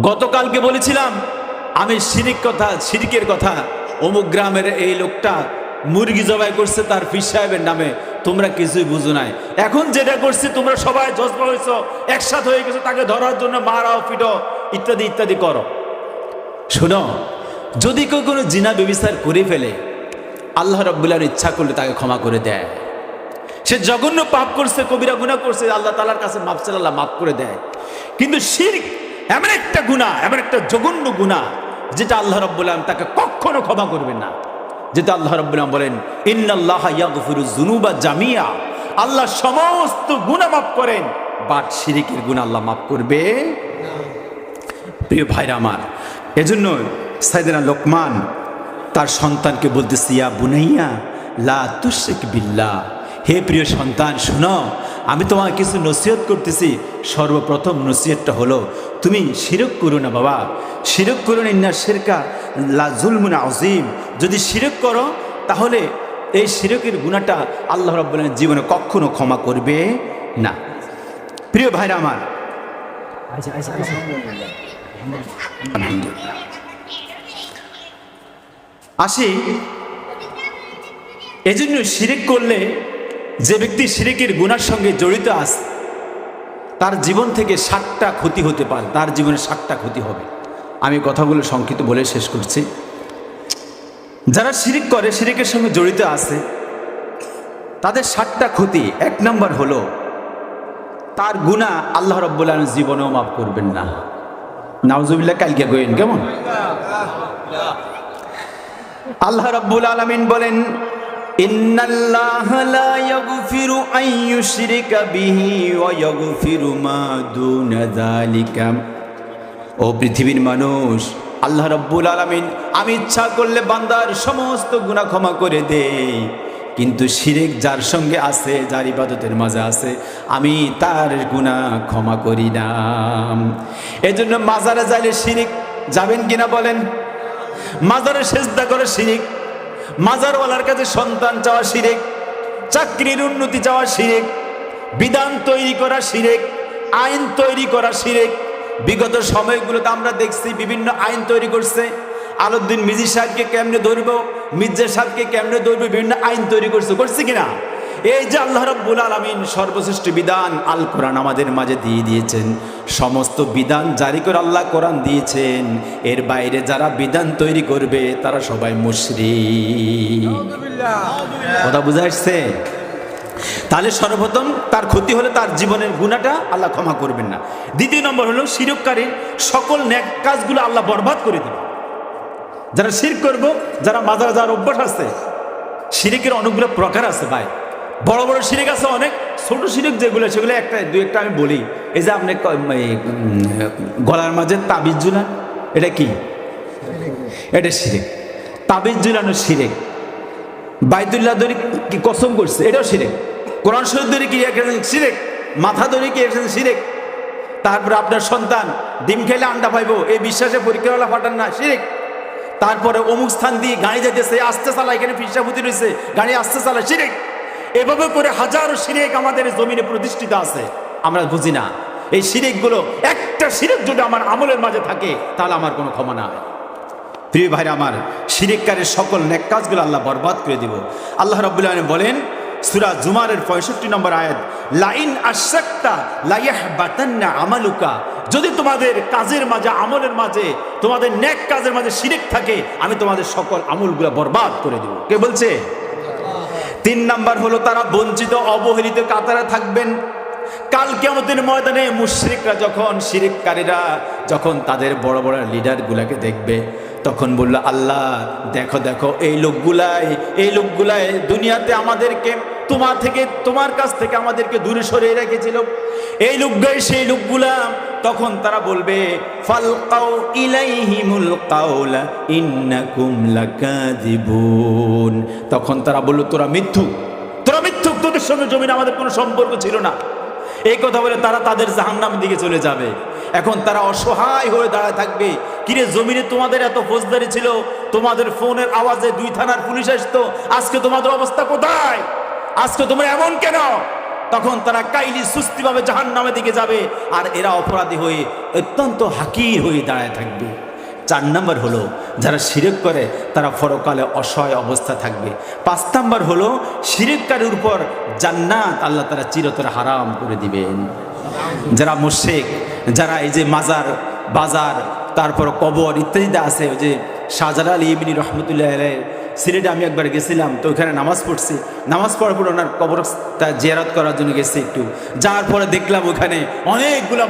গতকালকে বলেছিলাম আমি শিরিকের কথা, অমুক গ্রামের এই লোকটা মুরগি জবাই করছে তার পীর সাহেবের নামে, তোমরা কিছুই বুঝো নাই। এখন যেটা করছে তোমরা সবাই জজবা হয়েছো, একসাথে হয়ে গেছো, তাকে ধরার জন্য মারাও, পিটো, ইত্যাদি ইত্যাদি করো। শোনো, যদি কেউ কোনো জিনা ব্যভিচার করে ফেলে, আল্লাহ রাব্বুল আলামিন ইচ্ছা করলে তাকে ক্ষমা করে দেয়। সে জঘন্য পাপ করছে, কবিরা গুনাহ করছে, আল্লাহ তাআলার কাছে মাফ চাইলে আল্লাহ মাফ করে দেয়। কিন্তু শিরক এমন একটা গুনাহ, এমন একটা জঘন্য গুনাহ, যেটা আল্লাহ রাব্বুল আলামিন তাকে কখনো ক্ষমা করবেন না। যেটা আল্লাহ রাব্বুল আলামিন বলেন, ইন্নাল্লাহা ইয়াগফিরুয যুনুবা জামিয়া, আল্লাহ সমস্ত গুনাহ মাফ করেন, বাট শিরকের গুনাহ আল্লাহ মাফ করবে না। প্রিয় ভাইরা আমার, এজন্য সাইয়েদনা লোকমান তার সন্তানকে বলতেছে, ইয়া বুনাইয়া লা তুশরিক বিল্লাহ, হে প্রিয় সন্তান, শোনো, আমি তোমাকে কিছু নসিহত করতেছি। সর্বপ্রথম নসিহতটা হলো, তুমি শিরক করো না বাবা, শিরক করো না, ইন্না শিরকা লা যুলমুন আযীম। যদি শিরক করো তাহলে এই শিরকের গুনাহটা আল্লাহ রাব্বুল আলামিন জীবনে কখনো ক্ষমা করবে না। প্রিয় ভাইরা আমার, আলহামদুলিল্লাহ, আসি, এজন্য শিরক করলে যে ব্যক্তি শিরকের গুনার সঙ্গে জড়িত আছে, তার জীবন থেকে 7টা ক্ষতি হতে পারে, তার জীবনে 7টা ক্ষতি হবে। আমি কথাগুলো সংক্ষিপ্ত বলে শেষ করছি। যারা শিরক করে, শিরকের সঙ্গে জড়িত আছে, তাদের 7টা ক্ষতি। 1 নম্বর হলো, তার গুনাহ আল্লাহ রাব্বুল আলামিন জীবনেও মাফ করবেন না। নাউজুবিল্লাহ, কালকে কইন কেমন? আল্লাহ রাব্বুল আলামিন বলেন, ইন্নাল্লাহা লা ইয়াগফিরু আন ইউশরিকা বিহি ওয়া ইয়াগফিরু মা দুনা যালিকা। ও পৃথিবীর মানুষ, আল্লাহ রাব্বুল আলামিন আমি ইচ্ছা করলে বান্দার সমস্ত গুনাহ ক্ষমা করে দেই, কিন্তু শিরক যার সঙ্গে আছে, যার ইবাদতের মাঝে আছে, আমি তার গুনাহ ক্ষমা করি না। এজন্য মাজারে যাইলে শিরক যাবেন কিনা বলেন? মাজারে সেজদা করে শিরক, মাজারওয়ালার কাছে সন্তান চাওয়া শিরক, চাকরির উন্নতি চাওয়া শিরক, বিধান তৈরি করা শিরক, আইন তৈরি করা শিরক। বিগত সময়গুলোতে আমরা দেখছি বিভিন্ন আইন তৈরি করছে, আলাউদ্দিন মিজি সাহেবকে কেমনে ধরব, মির্জা সাহেবকে কেমনে ধরবে, বিভিন্ন আইন তৈরি করছে কিনা? এই যে আল্লাহ রাব্বুল আলামিন সর্বশ্রেষ্ঠ বিধান আল কোরআন আমাদের মাঝে দিয়ে দিয়েছেন, সমস্ত বিধান জারি করে আল্লাহ কোরআন দিয়েছেন, এর বাইরে যারা বিধান তৈরি করবে তারা সবাই মুশরিক। কথা বুঝা আসছে? তাহলে সর্বপ্রথম তার ক্ষতি হলে তার জীবনের গুনাহটা আল্লাহ ক্ষমা করবেন না। দ্বিতীয় নম্বর হলো, শিরককারীর সকল নেক কাজগুলো আল্লাহ বরবাদ করে দেবে। যারা শিরক করব, যারা মাজারে যাওয়ার অভ্যাস আছে, শিরকের অনেকগুলো প্রকার আছে ভাই। বড় বড় শিরক আছে অনেক, ছোট শিরক যেগুলো সেগুলো দুই একটা আমি বলি। এই যে আপনি গলার মাঝে তাবিজ ঝুলান, এটা কি? এটা শিরক। তাবিজ ঝুলানো শিরক। বাইতুল্লাহ ধরে কি কসম করছে, এটাও শিরক। কোরআন শরীফ ধরে কি শিরক। মাথা ধরে কি শিরক। তারপরে আপনার সন্তান ডিম খেলে আন্ডা পাইবো, এই বিশ্বাসে পরীক্ষাওয়ালা পাঠান না, শিরক। তারপরে অমুক স্থান দিয়ে গাড়ি যাইতেছে, আসতে চালা, এখানে ফিরসাপুতি রয়েছে, গাড়ি আসতে চালা, শিরক। এভাবে করে হাজারো শিরক আমাদের জমিনে প্রতিষ্ঠিত আছে, আমরা বুঝি না। এই শিরকগুলো, একটা শিরক যদি আমার আমলের মাঝে থাকে তাহলে আমার কোনো ক্ষমা না হয়। প্রিয় ভাইরা আমার, শিরককারীর সকল নেক কাজগুলো আল্লাহ বরবাদ করে দিব। আল্লাহ রাব্বুল আলামিন বলেন সূরা জুমারের 65 নম্বর আয়াত, লাইন আশরাকতা লাইয়াহবাতান্না আমালুকা, যদি তোমাদের কাজের মাঝে, আমলের মাঝে, তোমাদের নেক কাজের মাঝে শিরক থাকে, আমি তোমাদের সকল আমলগুলো বরবাদ করে দেব। কে বলছে? 3 নাম্বার হলো, তারা বঞ্চিত অবহেলিত কাতারে থাকবেন। কাল কিয়ামতের ময়দানে মুশরিকরা যখন, শিরককারীরা যখন তাদের বড় বড় লিডারগুলাকে দেখবে, তখন বলল, আল্লাহ দেখো দেখো, এই লোকগুলাই দুনিয়াতে আমাদেরকে তোমার কাছ থেকে আমাদেরকে দূরে সরিয়ে রেখেছিল, এই লোকগুলাই সেই লোকগুলা। তখন তারা বলবে, ফালকাউ ইলাইহিমুল কাওলা ইন্নাকুম লাকাযিবুন। তখন তারা বলল, তোরা মিথ্যুক, তোদের সঙ্গে জমিনে আমাদের কোনো সম্পর্ক ছিল না। এই কথা বলে তারা তাদের জাহান্নামের দিকে চলে যাবে। এখন তারা অসহায় হয়ে দাঁড়ায় থাকবে, কিরে জমিনে তোমাদের এত ফৌজদারি ছিল, তোমাদের ফোনের আওয়াজে 2 থানার পুলিশ আসতো, আজকে তোমাদের অবস্থা কোথায়? আজকে তোমরা এমন কেন? তখন তারা কাইলি সুস্তিভাবে জাহান্নামের দিকে যাবে, আর এরা অপরাধী হয়ে অত্যন্ত হাকির হয়ে দাঁড়ায় থাকবে। 4 নম্বর হলো যারা শিরক করে তারা পরকালে অসহায় অবস্থা থাকবে। 5 নম্বর হলো শিরককারীর উপর জান্নাত আল্লাহ তাআলা চিরতরে হারাম করে দিবেন। যারা মুশরিক, যারা এই যে মাজার, বাজার, তারপর কবর ইত্যাদিতে আছে, ওই যে শাহজালাল ইবনি রহমতুল্লাহ আলাইহি সিলেটে আমি একবার গেছিলাম, তো ওখানে নামাজ পড়ছি। নামাজ পড়ার পর ওনার কবর জিয়ারত করার জন্য গেছি একটু, যাওয়ার পরে দেখলাম ওখানে অনেকগুলো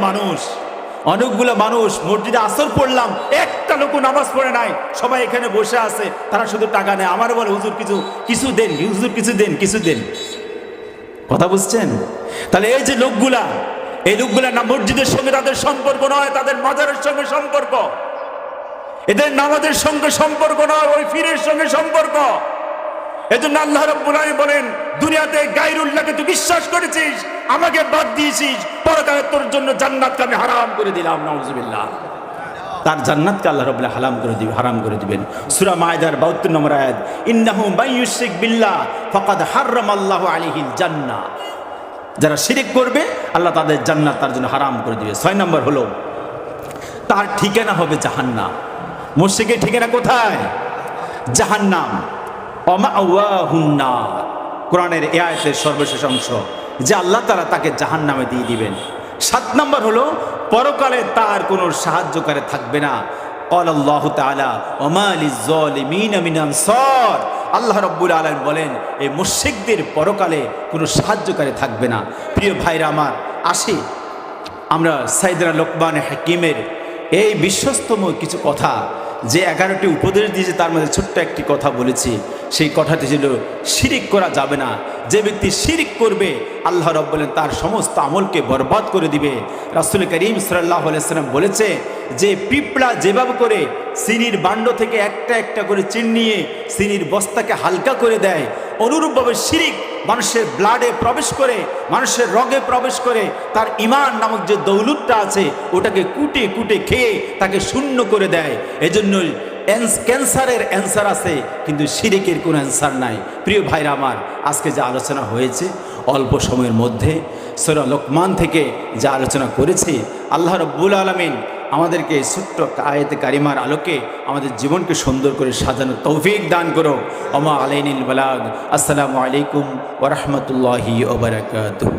মানুষ মসজিদে আসর পড়লাম, একটা লোক নামাজ পড়ে নাই, সবাই এখানে বসে আছে, তারা শুধু টাকা নেয়। আমার বলে হুজুর কিছু দেন, হুজুর কিছু দেন। কথা বুঝছেন? তাহলে এই যে লোকগুলা, এই লোকগুলা না মসজিদের সঙ্গে তাদের সম্পর্ক নয়, তাদের মাজারের সঙ্গে সম্পর্ক, এদের নামাজের সঙ্গে সম্পর্ক নয়, ওই ফিরের সঙ্গে সম্পর্ক। এজন্য আল্লাহ রাব্বুল আলামিন বলেন, দুনিয়াতে গায়রুল্লাহকে তুই বিশ্বাস করেছিস, আমাকে বাদ দিয়েছিস, পরকালে তোর জন্য জান্নাতকে আমি হারাম করে দিলাম। নাউজুবিল্লাহ। তার জান্নাতকে আল্লাহ রাব্বুল আলামিন হারাম করে দিবেন। সূরা মায়েদার 72 নম্বর আয়াত, ইন্নাহু মাইয়ুশরিক বিল্লাহ ফাকাদ হারামাল্লাহু আলাইহিল জান্নাহ। যারা শিরক করবে আল্লাহ তাদের জান্নাত তার জন্য হারাম করে দিবে। 6 নম্বর হলো তার ঠিকানা হবে জাহান্নাম। মুশরিকের ঠিকানা কোথায়? জাহান্নাম। ওয়ামাওয়াহুন নার, কোরআনের এই আয়াতের সর্বশেষ অংশ, যে আল্লাহ তাআলা তাকে জাহান্নামে দিয়ে দিবেন। 7 নম্বর হলো পরকালে তার কোনো সাহায্যকারী থাকবে না। ক্বালাল্লাহু তাআলা ওয়ামা লিয-যালিমিনা মিন আনসার। আল্লাহ রাব্বুল আলামিন বলেন, এই মুশরিকদের পরকালে কোনো সাহায্যকারী থাকবে না। প্রিয় ভাইরা আমার, আসি আমরা সাইয়েদনা লোকমান হাকিমের এই বিশ্বস্তম কিছু কথা, যে 11টি উপদেশ দিয়েছে তার মধ্যে ছোট্ট একটি কথা বলেছি। সেই কথাটি ছিল শিরিক করা যাবে না। যে ব্যক্তি শিরিক করবে আল্লাহ রাব্বুল বলেন তার সমস্ত আমলকে বরবাদ করে দিবে। রাসূল করিম সাল্লাল্লাহু আলাইহি ওয়াসাল্লাম বলেছে যে পিঁপড়া যেভাবে করে চিনির বান্ড থেকে একটা একটা করে চিন নিয়ে চিনির বস্তাকে হালকা করে দেয়, অনুরূপভাবে শিরিক মানুষের ব্লাডে প্রবেশ করে, মানুষের রগে প্রবেশ করে, তার ঈমান নামক যে দৌলতটা আছে ওটাকে কুটে কুটে খেয়ে তাকে শূন্য করে দেয়। এজন্যই ক্যান্সারের অ্যান্সার আছে, কিন্তু শিরিকের কোনো অ্যান্সার নাই। প্রিয় ভাইরা আমার, আজকে যে আলোচনা হয়েছে অল্প সময়ের মধ্যে সূরা লোকমান থেকে যে আলোচনা করেছি, আল্লাহ রাব্বুল আলামিন আমাদেরকে ছোট্ট আয়াতে কারিমার আলোকে আমাদের জীবনকে সুন্দর করে সাজানোর তৌফিক দান করো। ওমা আলাইনিল বালাগ। আসসালামু আলাইকুম ওয়া রাহমাতুল্লাহি ওয়া বারাকাতুহু।